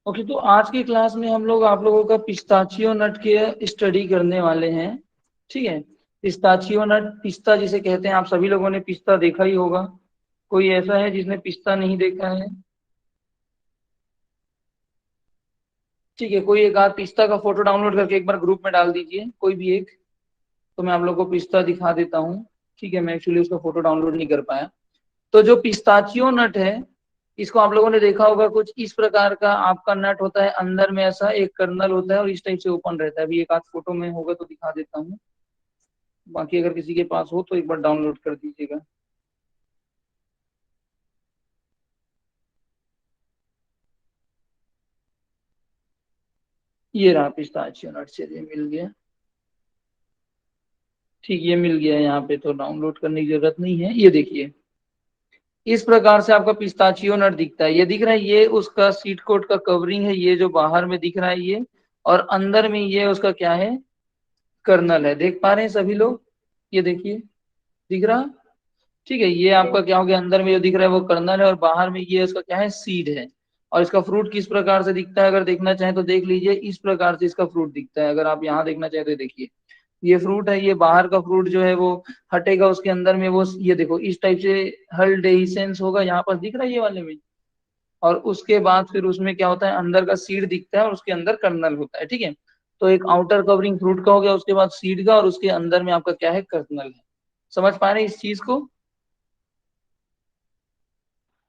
Okay, तो आज की क्लास में हम लोग आप लोगों का पिस्ताचियो नट के स्टडी करने वाले हैं। ठीक है, पिस्ताचियो नट, पिस्ता जिसे कहते हैं, आप सभी लोगों ने पिस्ता देखा ही होगा। कोई ऐसा है जिसने पिस्ता नहीं देखा है? ठीक है, कोई एक आध पिस्ता का फोटो डाउनलोड करके एक बार ग्रुप में डाल दीजिए, कोई भी एक। तो मैं आप लोगों को पिस्ता दिखा देता हूँ। ठीक है, मैं एक्चुअली उसका फोटो डाउनलोड नहीं कर पाया। तो जो पिस्ताचियो नट है, इसको आप लोगों ने देखा होगा, कुछ इस प्रकार का आपका नट होता है, अंदर में ऐसा एक कर्नल होता है और इस टाइप से ओपन रहता है। अभी एक आध फोटो में होगा तो दिखा देता हूँ, बाकी अगर किसी के पास हो तो एक बार डाउनलोड कर दीजिएगा। ये रहा पिस्ताचियो नट, चलिए मिल गया। ठीक, ये मिल गया यहाँ पे, तो डाउनलोड करने की जरूरत नहीं है। ये देखिए, इस प्रकार से आपका पिस्ताचियो नट दिखता है। ये दिख रहा है, ये उसका सीट कोट का कवरिंग है, ये जो बाहर में दिख रहा है ये, और अंदर में ये उसका क्या है, कर्नल है। देख पा रहे हैं सभी लोग? ये देखिए, दिख रहा? ठीक है, ये आपका क्या हो गया, अंदर में जो दिख रहा है वो कर्नल है और बाहर में ये उसका क्या है, सीड है। और इसका फ्रूट किस प्रकार से दिखता है, अगर देखना चाहें तो देख लीजिए। इस प्रकार से इसका फ्रूट दिखता है। अगर आप यहाँ देखना चाहें तो देखिए, ये फ्रूट है। ये बाहर का फ्रूट जो है वो हटेगा, उसके अंदर में वो, ये देखो इस टाइप से हल्डेhiscence होगा, यहाँ पर दिख रहा है ये वाले में। और उसके बाद फिर उसमें क्या होता है, अंदर का सीड दिखता है और उसके अंदर कर्नल होता है। ठीक है, तो एक आउटर कवरिंग फ्रूट का हो गया, उसके बाद सीड का, और उसके अंदर में आपका क्या है, कर्नल है। समझ पा रहे हैं इस चीज को?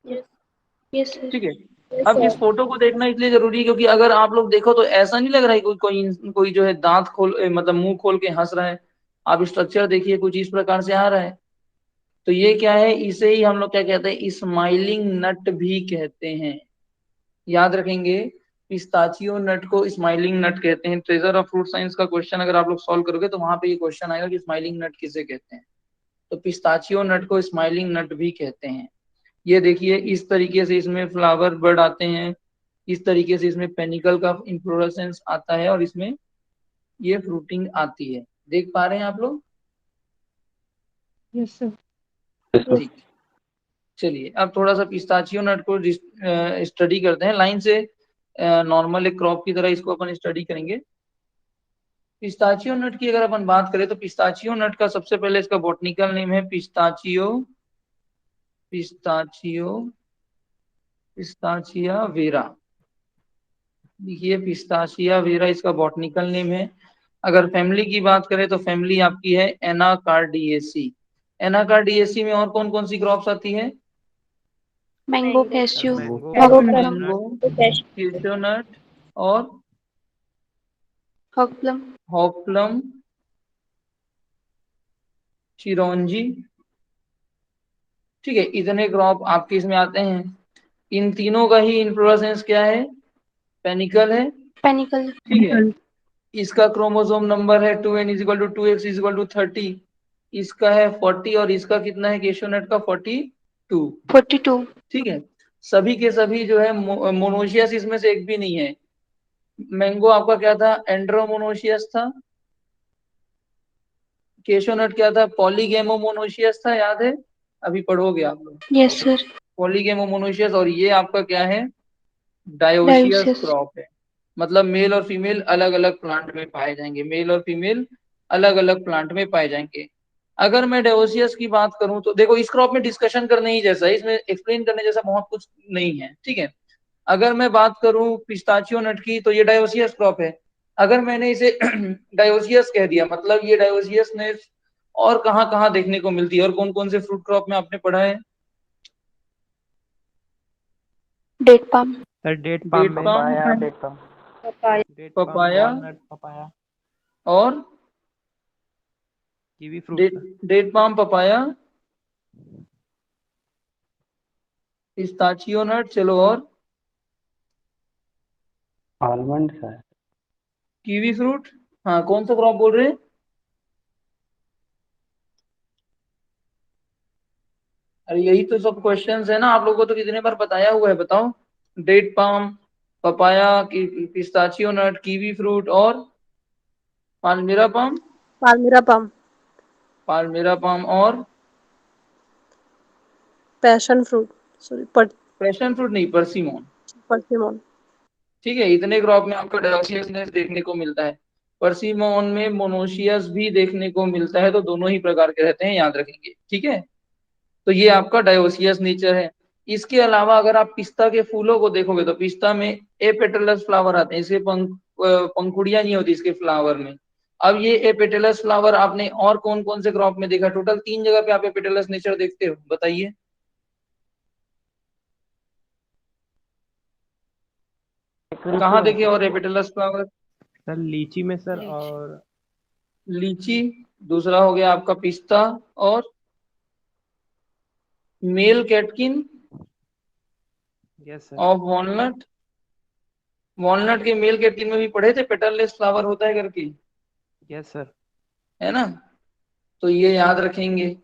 Yes yes sir. ठीक है, अब इस फोटो को देखना इसलिए जरूरी है क्योंकि अगर आप लोग देखो तो ऐसा नहीं लग रहा है कोई कोई जो है दांत खोल मतलब मुंह खोल के हंस रहा है। आप स्ट्रक्चर देखिए, कुछ इस प्रकार से आ रहा है। तो ये क्या है, इसे ही हम लोग क्या कहते हैं, स्माइलिंग नट भी कहते हैं। याद रखेंगे, पिस्ताचियो नट को स्माइलिंग नट कहते हैं। ट्रेजर ऑफ फ्रूट साइंस का क्वेश्चन अगर आप लोग सॉल्व करोगे तो वहां पे ये क्वेश्चन आएगा कि स्माइलिंग नट किसे कहते हैं। तो पिस्ताचियो नट को स्माइलिंग नट भी कहते हैं। ये देखिए, इस तरीके से इसमें फ्लावर बर्ड आते हैं, इस तरीके से इसमें पेनिकल का इंफ्लोरेसेंस आता है और इसमें ये फ्रूटिंग आती है। देख पा रहे हैं आप लोग? Yes sir. ठीक, चलिए अब थोड़ा सा पिस्ताचियो नट को स्टडी करते हैं लाइन से। नॉर्मल एक क्रॉप की तरह इसको अपन स्टडी करेंगे। पिस्ताचियो नट की अगर अपन बात करें तो पिस्ताचियो नट का सबसे पहले इसका बॉटनिकल नेम है पिस्ताचियो, पिस्ताचियो, पिस्ताचिया वेरा। देखिए, पिस्ताचिया वेरा इसका बॉटनिकल नेम है। अगर फैमिली की बात करें तो फैमिली आपकी है एनाकार्डियेसी। एनाकार्डियेसी में और कौन कौन सी क्रॉप्स आती है? Mango cashew mango mango, cashew nut cashew nut, और हॉग प्लम। हॉपप्लम, चिरौंजी। ठीक है, इतने क्रॉप आपके इसमें आते हैं। इन तीनों का ही इन्फ्लोरेसेंस क्या है, पेनिकल है। पेनिकल। ठीक है, इसका क्रोमोसोम नंबर है 2n = 2x = 30। इसका है 40 और इसका कितना है, केशोनट का 42। 42। ठीक है, सभी के सभी जो है मोनोशियस इसमें से एक भी नहीं है। मैंगो आपका क्या था, एंड्रोमोनोशियस था। केशोनट क्या था, पॉलीगेमोमोनोशियस था, याद है? अभी पढ़ोगे आप लोग, यस सर। पॉलीगेमोमोनोशियस। और ये आपका क्या है, डायोशियस डायोसियस। क्रॉप है। मतलब मेल और फीमेल अलग अलग प्लांट में पाए जाएंगे, मेल और फीमेल अलग अलग प्लांट में पाए जाएंगे। अगर मैं डायोसियस की बात करूं तो देखो, इस क्रॉप में डिस्कशन करने ही जैसा है, इसमें एक्सप्लेन करने जैसा बहुत कुछ नहीं है। ठीक है, अगर मैं बात करूं पिस्ताचियो नट की तो ये डायोसियस क्रॉप है। अगर मैंने इसे डायोसियस कह दिया, मतलब ये डायोसियस ने और कहाँ कहाँ देखने को मिलती है, और कौन कौन से फ्रूट क्रॉप में आपने पढ़ा है? Date palm. Sir date palm date में palm, date palm papaya, walnut papaya और kiwi fruit date sir. Date palm, papaya, pistachio nut, चलो और आलमंड है। Kiwi fruit. हाँ, कौन सा क्रॉप बोल रहे हैं? अरे यही तो सब क्वेश्चंस है ना, आप लोगों को तो कितने बार बताया हुआ है, बताओ। डेट पाम, पपाया, पिस्ताचियो नट, कीवी फ्रूट, और पाल्मिरा पाम, पाल्मिरा पाम, पाल्मिरा पाम, और passion fruit, sorry passion fruit नहीं, परसिमोन। परसिमन। ठीक है, इतने क्रॉप में आपको डायोसियसनेस देखने को मिलता है। परसिमोन में मोनोशियस भी देखने को मिलता है, तो दोनों ही प्रकार के रहते हैं, याद रखेंगे। ठीक है, तो ये आपका डायोसियस नेचर है। इसके अलावा अगर आप पिस्ता के फूलों को देखोगे तो पिस्ता में एपेटलस फ्लावर आते हैं, इसके पंखुड़ियां नहीं होती इसके फ्लावर में। अब ये एपेटलस फ्लावर आपने और कौन कौन से क्रॉप में देखा? टोटल 3 जगह पे आप एपेटलस नेचर देखते हो, बताइए। कहाँ देखे और एपेटलस फ्लावर? सर लीची में सर, लीची। और लीची, दूसरा हो गया आपका पिस्ता, और male catkin yes sir. Of walnut. Walnut के मेल कैटकिन में भी पढ़े थे पेटललेस फ्लावर होता है करके, यस सर। है ना? तो ये याद रखेंगे।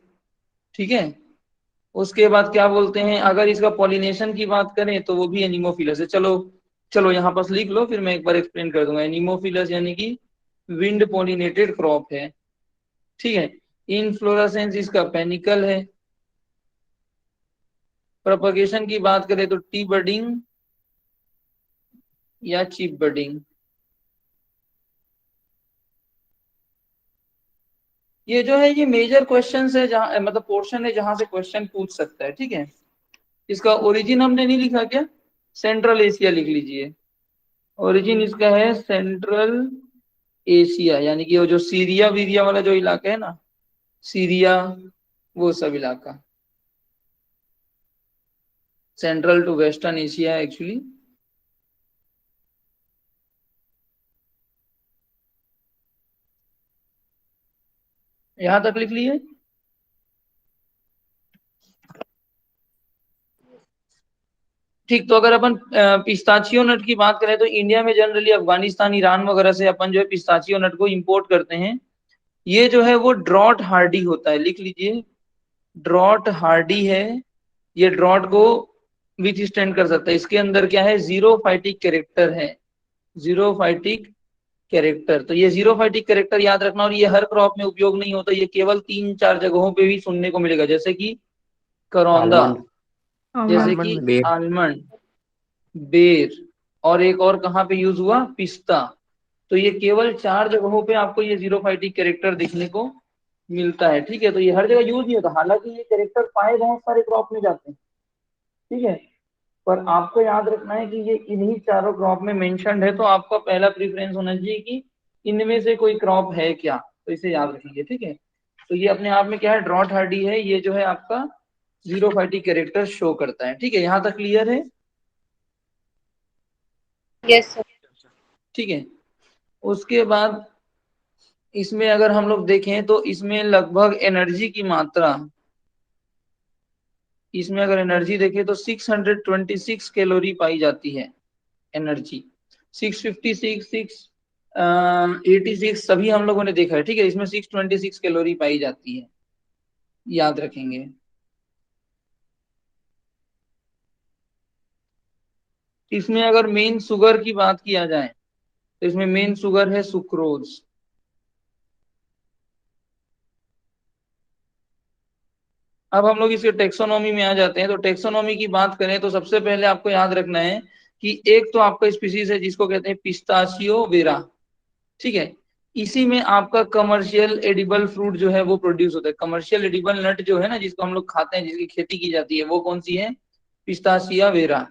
ठीक है, उसके बाद क्या बोलते हैं, अगर इसका पॉलिनेशन की बात करें तो वो भी एनिमोफिलस है। चलो चलो यहाँ पास लिख लो, फिर मैं एक बार एक्सप्लेन कर दूंगा। एनिमोफिलस यानी कि विंड पॉलिनेटेड क्रॉप है। ठीक है, इनफ्लोरेसेंस इसका पेनिकल है। प्रोपगेशन की बात करें तो टी बडिंग या चिप बडिंग। ये जो है ये मेजर क्वेश्चन है, जहाँ मतलब पोर्शन है जहां से क्वेश्चन पूछ सकता है। ठीक है, इसका ओरिजिन हमने नहीं लिखा क्या? सेंट्रल एशिया लिख लीजिए। ओरिजिन इसका है सेंट्रल एशिया, यानी कि वो जो सीरिया वीरिया वाला जो इलाका है ना, सीरिया, वो सब इलाका central to western Asia actually. यहां तक लिख लिए? ठीक, तो अगर अपन पिस्ताचियो नट की बात करें तो इंडिया में जनरली अफगानिस्तान, ईरान वगैरह से अपन जो है पिस्ताचियो नट को इंपोर्ट करते हैं। ये जो है वो ड्रॉट हार्डी होता है, लिख लीजिए, ड्रॉट हार्डी है। ये ड्रॉट को विथ स्टैंड कर सकता है। इसके अंदर क्या है? जीरो फाइटिक कैरेक्टर है, जीरो फाइटिक कैरेक्टर। तो ये जीरो फाइटिक कैरेक्टर याद रखना, और ये हर क्रॉप में उपयोग नहीं होता, ये केवल 3-4 जगहों पे भी सुनने को मिलेगा, जैसे कि करौंदा, आलमंड। जैसे आलमंड कि में। बेर। आलमंड, बेर, और एक और कहाँ पे यूज हुआ? पिस्ता। तो ये केवल 4 जगहों पे आपको ये जीरो फाइटिक कैरेक्टर दिखने को मिलता है। ठीक है, तो ये हर जगह यूज नहीं होता, हालांकि ये कैरेक्टर पाए बहुत सारे क्रॉप में जाते हैं। ठीक है, पर आपको याद रखना है कि ये इन्हीं चारों क्रॉप में मेंशन्ड है, तो आपका पहला प्रेफरेंस होना चाहिए कि इनमें से कोई क्रॉप है क्या, तो इसे याद रखेंगे। ठीक है, तो ये अपने आप में क्या है? ड्रॉट हार्डी है, ये जो है आपका जीरो फाइटिक कैरेक्टर शो करता है। ठीक है, यहाँ तक क्लियर है? Yes sir. ठीक है, उसके बाद इसमें अगर हम लोग देखें तो इसमें लगभग एनर्जी की मात्रा, इसमें अगर एनर्जी देखें तो 626 कैलोरी पाई जाती है। एनर्जी 656, 686 सभी हम लोगों ने देखा है। ठीक है, इसमें 626 कैलोरी पाई जाती है, याद रखेंगे। इसमें अगर मेन शुगर की बात किया जाए तो इसमें मेन शुगर है सुक्रोज। अब हम लोग इसके टेक्सोनॉमी में आ जाते हैं, तो टेक्सोनॉमी की बात करें तो सबसे पहले आपको याद रखना है कि एक तो आपका स्पीसीज है जिसको कहते हैं पिस्ताचियो वेरा। ठीक है, इसी में आपका कमर्शियल एडिबल फ्रूट जो है वो प्रोड्यूस होता है। कमर्शियल एडिबल नट जो है ना, जिसको हम लोग खाते हैं, जिसकी खेती की जाती है, वो कौन सी है? पिस्ताचिया वेरा।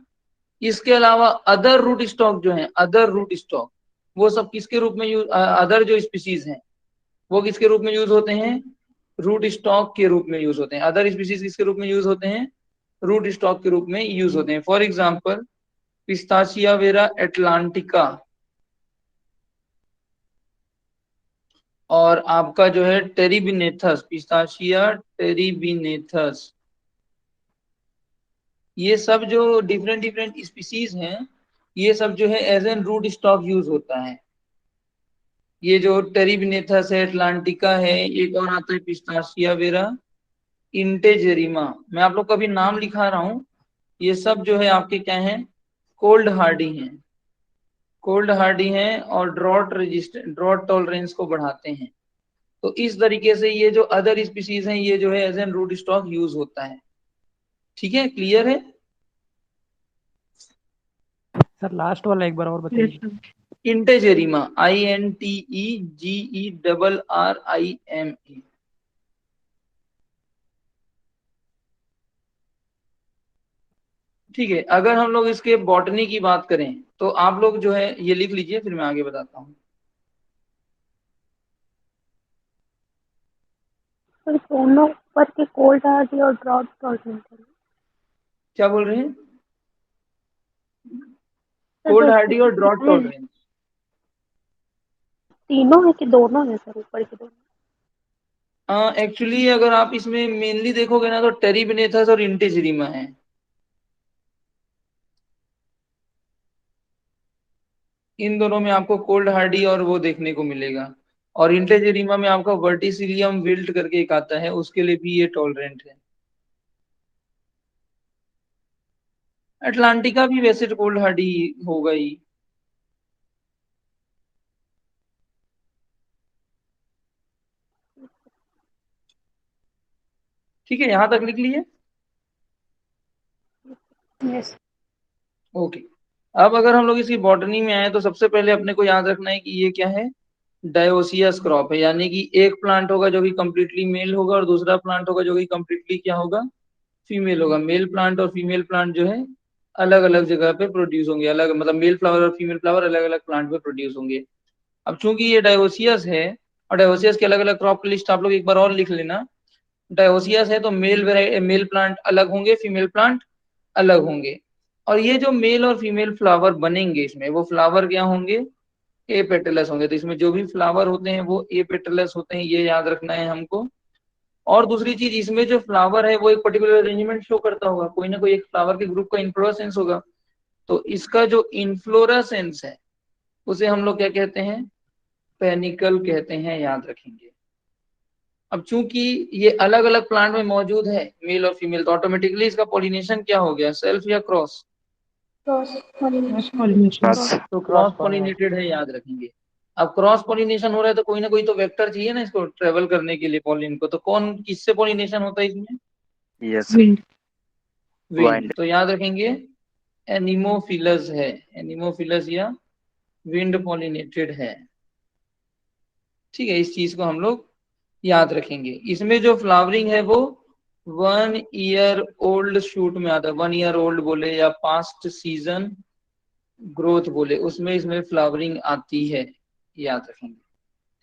इसके अलावा अदर रूट स्टॉक जो है, अदर रूट स्टॉक, वो सब किसके रूप में यूज, अदर जो स्पीसीज हैं वो किसके रूप में यूज होते हैं? रूट स्टॉक के रूप में यूज होते हैं। अदर स्पीसीज किसके रूप में यूज होते हैं? रूट स्टॉक के रूप में यूज होते हैं। फॉर एग्जाम्पल पिस्ताचिया वेरा एटलांटिका, और आपका जो है टेरिबिनेथस, पिस्ताचिया टेरिबिनेथस, ये सब जो डिफरेंट डिफरेंट स्पीसीज हैं, ये सब जो है as an root stock use होता है। ये जो टेरिबिनेथस है, एटलांटिका है, एक और आता है पिस्ताचिया वेरा इंटेजेरिमा, मैं आप लोग का भी नाम लिखा रहा हूँ। ये सब जो है आपके क्या हैं? कोल्ड हार्डी हैं, कोल्ड हार्डी हैं, और ड्रॉट रेजिस्टेंट, ड्रॉट टॉलरेंस को बढ़ाते हैं। तो इस तरीके से ये जो अदर स्पीसीज हैं ये जो है as an root stock use होता है। ठीक है, क्लियर है? सर लास्ट वाला एक बार और यस बताइए। सर। इंटेजेरिमा, INTEGERRIMA। ठीक है, अगर हम लोग इसके बॉटनी की बात करें तो आप लोग जो है ये लिख लीजिए, फिर मैं आगे बताता हूँ। सर दोनों ऊपर के कोल्ड हार्डी और ड्रॉट टॉलरेंट है। क्या बोल रहे हैं? सर कोल्ड जो हार्डी और ड्रॉट हैं टॉलरेंस। तीनों है कि दोनों है सर, ऊपर के दोनों? एक्चुअली अगर आप इसमें मेनली देखोगे ना तो टेरिबनेथस और इंटेजेरिमा है। इन दोनों में आपको कोल्ड हार्डी और वो देखने को मिलेगा, और इंटेजेरिमा में आपका वर्टिसिलियम विल्ट करके एक आता है, उसके लिए भी ये टॉलरेंट है। अटलांटिका भी वैसे तो कोल्ड हार्डी होगा ही। ठीक है, यहां तक लिख लिए। यस। ओके, अब अगर हम लोग इसकी बॉटनी में आए तो सबसे पहले अपने को याद रखना है कि ये क्या है, डायोसियस क्रॉप है, यानी कि एक प्लांट होगा जो कि कंप्लीटली मेल होगा और दूसरा प्लांट होगा जो कि कंप्लीटली क्या होगा, फीमेल होगा। मेल प्लांट और फीमेल प्लांट जो है अलग अलग जगह पे प्रोड्यूस होंगे, अलग मतलब मेल फ्लावर और फीमेल फ्लावर अलग अलग प्लांट पे प्रोड्यूस होंगे। अब चूंकि ये डायोसियस है, और डायोसियस के अलग अलग क्रॉप की लिस्ट आप लोग एक बार और लिख लेना। डायोसियस है तो मेल प्लांट अलग होंगे, फीमेल प्लांट अलग होंगे। और ये जो मेल और फीमेल फ्लावर बनेंगे इसमें, वो फ्लावर क्या होंगे, ए पेटलस होंगे। तो इसमें जो भी फ्लावर होते हैं वो ए पेटलस होते हैं, ये याद रखना है हमको। और दूसरी चीज, इसमें जो फ्लावर है वो एक पर्टिकुलर अरेंजमेंट शो करता होगा, कोई ना कोई एक फ्लावर के ग्रुप का इन्फ्लोरेसेंस होगा। तो इसका जो इन्फ्लोरेसेंस है उसे हम लोग क्या कहते हैं, पेनिकल कहते हैं, याद रखेंगे। अब चूंकि ये अलग अलग प्लांट में मौजूद है मेल और फीमेल, तो ऑटोमेटिकली इसका पॉलिनेशन क्या हो गया, सेल्फ या cross? Cross cross pollination. Pollination. Cross. तो क्रॉस क्रॉस पॉलिनेशन। पॉलिनेटेड है, याद रखेंगे। अब क्रॉस पॉलिनेशन हो रहा है तो कोई ना कोई तो वेक्टर चाहिए ना इसको ट्रेवल करने के लिए पॉलिन को, तो कौन किससे पॉलिनेशन होता है इसमें, यस। विंड। विंड। वाइंड। तो याद रखेंगे एनिमोफिलस है, एनिमोफिलस या विंड पॉलिनेटेड है। ठीक है, इस चीज को हम लोग याद रखेंगे। इसमें जो फ्लावरिंग है वो 1 ईयर ओल्ड शूट में आता है, 1 ईयर ओल्ड बोले या पास्ट सीजन ग्रोथ बोले, उसमें इसमें फ्लावरिंग आती है, याद रखेंगे।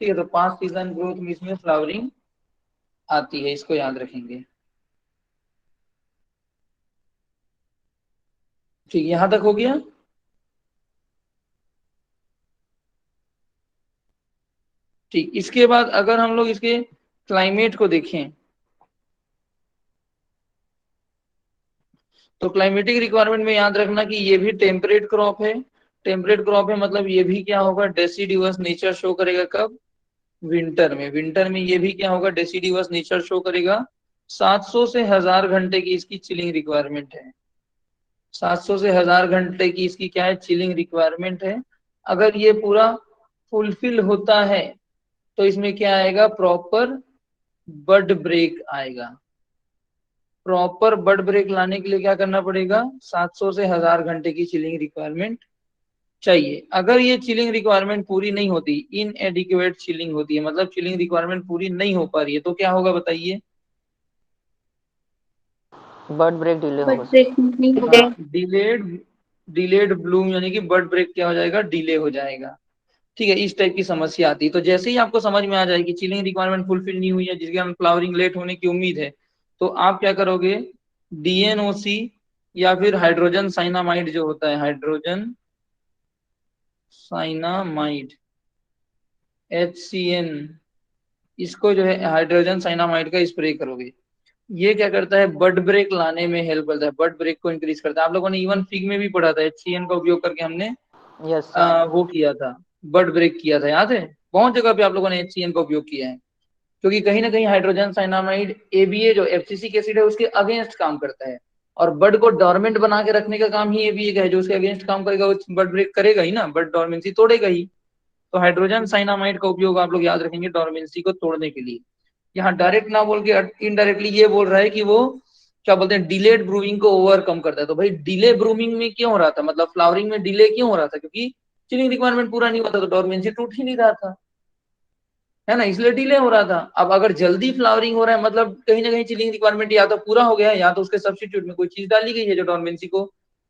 ठीक है, तो पास्ट सीजन ग्रोथ में इसमें फ्लावरिंग आती है, इसको याद रखेंगे। ठीक, यहां तक हो गया। ठीक, इसके बाद अगर हम लोग इसके क्लाइमेट को देखें तो क्लाइमेटिक रिक्वायरमेंट में याद रखना कि ये भी टेम्परेट क्रॉप है। टेम्परेट क्रॉप है मतलब ये भी क्या होगा, डेसिडिवस नेचर शो करेगा, कब, विंटर में। विंटर में ये भी क्या होगा, डेसिडिवस नेचर शो करेगा। 700 से 1000 घंटे की इसकी चिलिंग रिक्वायरमेंट है। 700 से 1000 घंटे की इसकी क्या है, चिलिंग रिक्वायरमेंट है। अगर ये पूरा फुलफिल होता है तो इसमें क्या आएगा, प्रॉपर बड ब्रेक आएगा। प्रॉपर बड ब्रेक लाने के लिए क्या करना पड़ेगा, 700 से 1000 घंटे की चिलिंग रिक्वायरमेंट चाहिए। अगर ये चिलिंग रिक्वायरमेंट पूरी नहीं होती, इनएडिक्वेट चिलिंग होती है, मतलब चिलिंग रिक्वायरमेंट पूरी नहीं हो पा रही है, तो क्या होगा बताइए। बर्ड ब्रेक डिले बट होगा सर। ब्रेक नहीं होगा। हाँ, डिलेड, डिलेड ब्लूम यानी कि बर्ड ब्रेक क्या हो जाएगा, डिले हो जाएगा। ठीक है, इस टाइप की समस्या आती है। तो जैसे ही आपको समझ में आ जाए कि चिलिंग रिक्वायरमेंट फुलफिल नहीं हुई है, जिसके कारण फ्लावरिंग लेट होने की उम्मीद है, तो आप क्या करोगे, डीएनओसी या फिर हाइड्रोजन साइनामाइड जो होता है, हाइड्रोजन साइनामाइड, HCN, इसको जो है हाइड्रोजन साइनामाइड का स्प्रे करोगे। ये क्या करता है, बड ब्रेक लाने में हेल्प करता है, बड ब्रेक को इंक्रीज करता है। आप लोगों ने इवन फिग में भी पढ़ा था, HCN का उपयोग करके हमने यस सर। वो किया था, बड ब्रेक किया था, याद है। बहुत जगह पे आप लोगों ने HCN का उपयोग किया है, क्योंकि कहीं ना कहीं हाइड्रोजन साइनामाइड ABA जो FCC एसिड है उसके अगेंस्ट काम करता है, और बड को डोरमेंट बना के रखने का काम ही ABA का है। जो उसके अगेंस्ट काम करेगा वो बड ब्रेक करेगा ही ना, बड डोरमेंसी तोड़ेगा ही। तो हाइड्रोजन साइनामाइड का उपयोग आप लोग याद रखेंगे डोरमेंसी को तोड़ने के लिए। यहाँ डायरेक्ट ना बोल के इनडायरेक्टली ये बोल रहा है कि वो क्या बोलते हैं, डिलेड ब्रूइंग को ओवरकम करता है। तो भाई डिले ब्रूमिंग में क्यों हो रहा था, मतलब फ्लावरिंग में डिले क्यों हो रहा था, क्योंकि चिलिंग रिक्वायरमेंट पूरा नहीं होता, तो डोरमेंसी टूट ही नहीं रहा था, है ना, इसलिए डिले हो रहा था। अब अगर जल्दी फ्लावरिंग हो रहा है, मतलब कहीं ना कहीं चिलिंग रिक्वायरमेंट या तो पूरा हो गया है, या तो उसके सब्स्टिट्यूट में कोई चीज डाली गई है जो डोरमेंसी को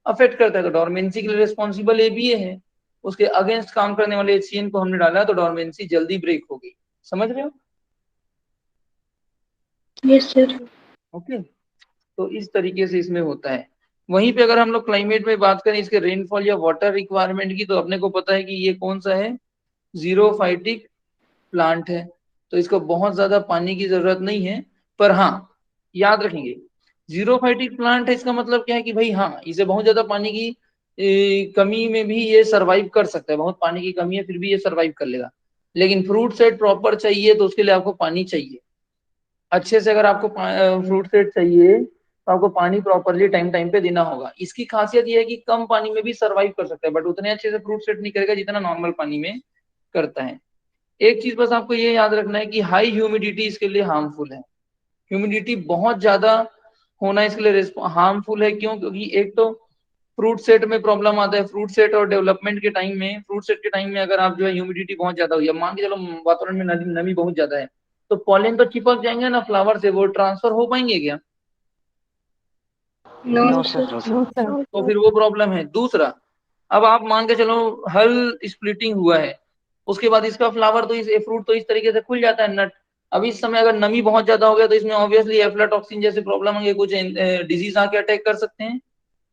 अफेक्ट करता है। तो डोरमेंसी के लिए रिस्पॉन्सिबल एबीए है, उसके अगेंस्ट काम करने वाले एचसीएन को हमने डाला, तो डोरमेंसी जल्दी ब्रेक हो गई। समझ रहे हो? Yes sir. ओके, तो इस तरीके से इसमें होता है। वहीं पे अगर हम लोग क्लाइमेट में बात करें इसके रेनफॉल या वाटर रिक्वायरमेंट की, तो अपने को पता है कि ये कौन सा है, जीरोफाइटिक प्लांट है, तो इसको बहुत ज्यादा पानी की जरूरत नहीं है। पर हाँ, याद रखेंगे, जीरोफाइटिक प्लांट है, इसका मतलब क्या है कि भाई हाँ, इसे बहुत ज्यादा पानी की कमी में भी ये सरवाइव कर सकता है, बहुत पानी की कमी है फिर भी ये सरवाइव कर लेगा। लेकिन फ्रूट सेट प्रॉपर चाहिए तो उसके लिए आपको पानी चाहिए अच्छे से। अगर आपको फ्रूट सेट चाहिए तो आपको पानी प्रॉपरली टाइम टाइम पे देना होगा। इसकी खासियत ये है कि कम पानी में भी सरवाइव कर सकता है, बट उतने अच्छे से फ्रूट सेट नहीं करेगा जितना नॉर्मल पानी में करता है। एक चीज बस आपको ये याद रखना है कि हाई ह्यूमिडिटी इसके लिए हार्मफुल है। ह्यूमिडिटी बहुत ज्यादा होना इसके लिए हार्मफुल है। क्यों? क्योंकि एक तो फ्रूट सेट में प्रॉब्लम आता है, फ्रूट सेट और डेवलपमेंट के टाइम में, फ्रूट सेट के टाइम में अगर आप जो है ह्यूमिडिटी बहुत ज्यादा हुई है, मान के चलो वातावरण में नमी बहुत ज्यादा है, तो पॉलन तो चिपक जाएंगे ना फ्लावर से, वो ट्रांसफर हो पाएंगे क्या? No No, sir. sir. No sir. तो फिर वो प्रॉब्लम है। दूसरा, अब आप मान के चलो हल स्प्लिटिंग हुआ है, उसके बाद इसका फ्लावर तो इस फ्रूट तो इस तरीके से खुल जाता है, नट। अब इस समय अगर नमी बहुत ज्यादा हो गया तो इसमें ऑब्वियसली एफ्लाटॉक्सिन जैसे प्रॉब्लम होंगे, कुछ डिजीज आके अटैक कर सकते हैं।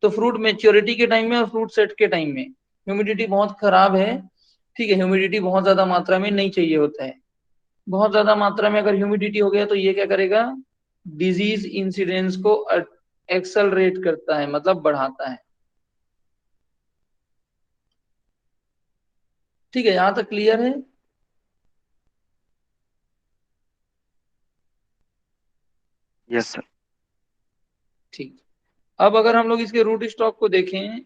तो फ्रूट मेच्योरिटी के टाइम में और फ्रूट सेट के टाइम में ह्यूमिडिटी बहुत खराब है। ठीक है, ह्यूमिडिटी बहुत ज्यादा मात्रा में नहीं चाहिए होता है। बहुत ज्यादा मात्रा में अगर ह्यूमिडिटी हो गया तो ये क्या करेगा, डिजीज इंसिडेंस को एक्सलरेट करता है, मतलब बढ़ाता है। ठीक है, यहां तक क्लियर है? Yes sir. ठीक। अब अगर हम लोग इसके रूट स्टॉक को देखें,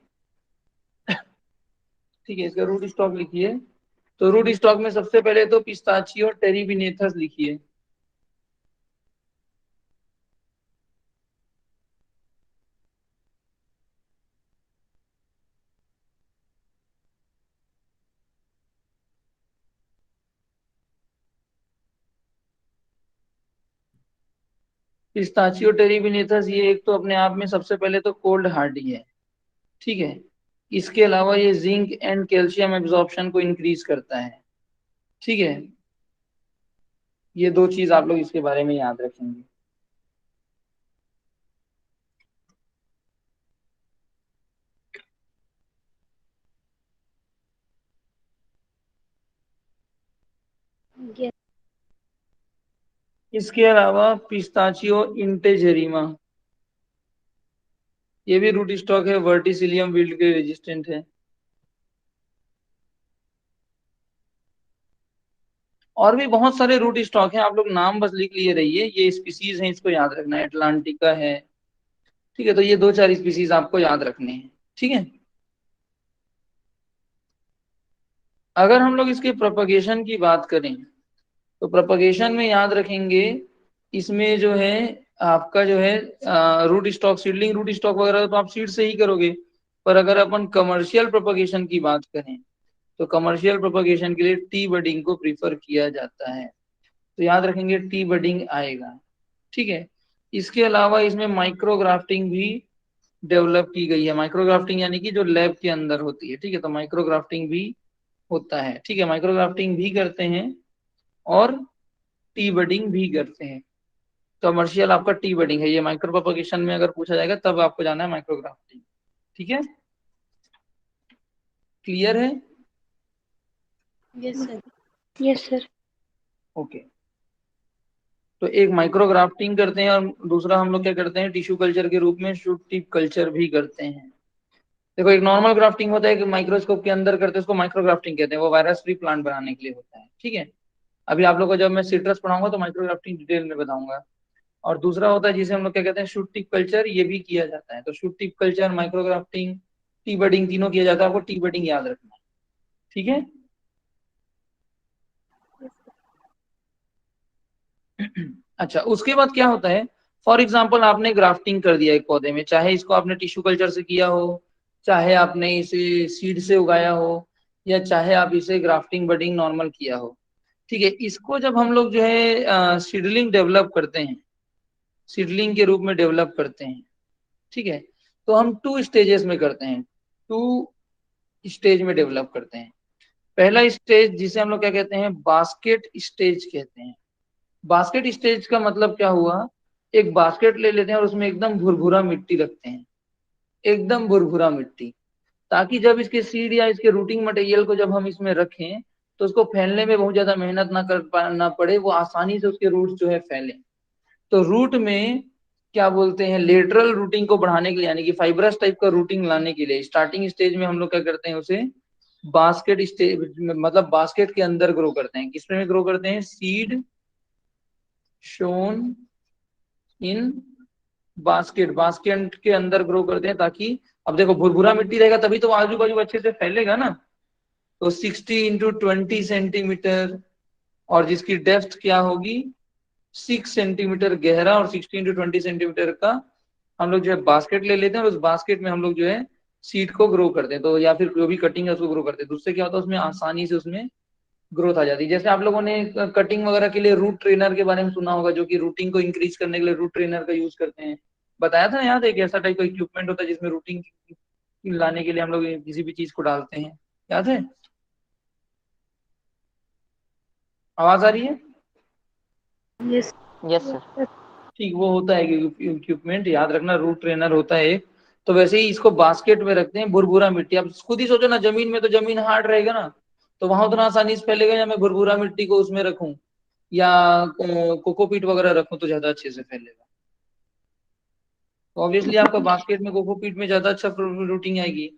ठीक है, इसका रूट स्टॉक लिखिए। तो रूट स्टॉक में सबसे पहले तो पिस्ताचियो टेरिबिनेथस लिखिए। पिस्ताचियो टेरिबिनेथस ये एक तो अपने आप में सबसे पहले तो कोल्ड हार्डी है। ठीक है, इसके अलावा ये जिंक एंड कैल्शियम एब्जॉर्प्शन को इंक्रीज करता है। ठीक है, ये दो चीज आप लोग इसके बारे में याद रखेंगे। यस। इसके अलावा पिस्ताचियो इंटेजेरिमा, ये भी रूट स्टॉक है, वर्टिसिलियम विल्ट के रेजिस्टेंट है। और भी बहुत सारे रूट स्टॉक हैं, आप लोग नाम बस लिख लिए रहिए। ये स्पीसीज हैं, इसको याद रखना है, अटलांटिका है। ठीक है, तो ये दो चार स्पीसीज आपको याद रखने हैं। ठीक है, अगर हम लोग इसके प्रोपगेशन की बात करें तो प्रोपगेशन में याद रखेंगे, इसमें जो है आपका जो है root stock, seedling root stock वगैरह तो आप सीड से ही करोगे। पर अगर अपन कमर्शियल प्रोपगेशन की बात करें तो कमर्शियल प्रोपगेशन के लिए टी बडिंग को प्रीफर किया जाता है। तो याद रखेंगे टी बडिंग आएगा। ठीक है, इसके अलावा इसमें माइक्रोग्राफ्टिंग भी डेवलप की गई है। माइक्रोग्राफ्टिंग यानी कि जो लैब के अंदर होती है। ठीक है, तो माइक्रोग्राफ्टिंग भी होता है। ठीक है, माइक्रोग्राफ्टिंग भी करते हैं और टी बडिंग भी करते हैं। कमर्शियल आपका टी बडिंग है, ये माइक्रो प्रोपगेशन में अगर पूछा जाएगा तब आपको जाना है माइक्रोग्राफ्टिंग। ठीक है, क्लियर है? Yes sir. Yes sir. Okay, तो एक माइक्रोग्राफ्टिंग करते हैं और दूसरा हम लोग क्या करते हैं, टिश्यू कल्चर के रूप में शूट टिप कल्चर भी करते हैं। देखो, एक नॉर्मल ग्राफ्टिंग होता है कि माइक्रोस्कोप के अंदर करते हैं, उसको माइक्रोग्राफ्टिंग कहते हैं, वो वायरस फ्री प्लांट बनाने के लिए होता है। ठीक है, अभी आप लोग को जब मैं सिट्रस पढ़ाऊंगा तो माइक्रोग्राफ्टिंग डिटेल में बताऊंगा। और दूसरा होता है जिसे हम लोग क्या कहते हैं, शूट टिप कल्चर, ये भी किया जाता है। तो shoot tip culture, micrografting, T budding, तीनों किया जाता है। आपको टी बडिंग याद रखना है। ठीक है। अच्छा, उसके बाद क्या होता है, फॉर एग्जाम्पल आपने ग्राफ्टिंग कर दिया एक पौधे में, चाहे इसको आपने टिश्यू कल्चर से किया हो, चाहे आपने इसे सीड से उगाया हो, या चाहे आप इसे ग्राफ्टिंग बडिंग नॉर्मल किया हो, ठीक है। इसको जब हम लोग जो है सीडलिंग डेवलप करते हैं, सीडलिंग के रूप में डेवलप करते हैं, ठीक है, तो हम 2 स्टेजेस में करते हैं, 2 स्टेज में डेवलप करते हैं। पहला स्टेज जिसे हम लोग क्या कहते हैं, बास्केट स्टेज कहते हैं। बास्केट स्टेज का मतलब क्या हुआ, एक बास्केट ले लेते हैं और उसमें एकदम भुरभुरा मिट्टी रखते हैं, एकदम भुरभुरा मिट्टी, ताकि जब इसके सीड या इसके रूटिंग मटेरियल को जब हम इसमें रखें तो उसको फैलने में बहुत ज्यादा मेहनत ना पड़े, वो आसानी से उसके रूट जो है फैले। तो रूट में क्या बोलते हैं, लेटरल रूटिंग को बढ़ाने के लिए, यानी कि फाइब्रस टाइप का रूटिंग लाने के लिए स्टार्टिंग स्टेज में हम लोग क्या करते हैं, उसे बास्केट स्टेज मतलब बास्केट के अंदर ग्रो करते हैं। किसमें ग्रो करते हैं, seed shown in basket, basket के अंदर ग्रो करते हैं, ताकि अब देखो भुरभुरा मिट्टी रहेगा तभी तो आजू बाजू अच्छे से फैलेगा ना। तो 60 × 20 सेंटीमीटर, और जिसकी डेप्थ क्या होगी 6 सेंटीमीटर गहरा, और 60 × 20 सेंटीमीटर का हम लोग जो है बास्केट ले लेते हैं, और उस बास्केट में हम लोग जो है सीड को ग्रो करते हैं, तो या फिर जो भी कटिंग है उसको ग्रो करते हैं। दूसरे क्या होता है, उसमें आसानी से उसमें ग्रोथ आ जाती है। जैसे आप लोगों ने कटिंग वगैरह के लिए रूट ट्रेनर के बारे में सुना होगा, जो कि रूटिंग को इंक्रीज करने के लिए रूट ट्रेनर का यूज करते हैं। बताया था ना, याद है, एक ऐसा टाइप का इक्विपमेंट होता है जिसमें रूटिंग लाने के लिए हम लोग किसी भी चीज को डालते हैं, याद है? आवाज आ रही है? Yes. Yes, sir. ठीक, वो होता है इक्विपमेंट, याद रखना, रूट ट्रेनर होता है एक। तो वैसे ही इसको बास्केट में रखते हैं, भुरभुरा मिट्टी। अब खुद ही सोचो ना, जमीन में तो जमीन हार्ड रहेगा ना, तो वहां उतना आसानी से फैलेगा, या मैं भुरभुरा मिट्टी को उसमें रखूं या कोकोपीट वगैरह रखूं तो ज्यादा अच्छे से फैलेगा। तो ऑब्वियसली आपका बास्केट में कोकोपीट में ज्यादा अच्छा रूटिंग आएगी।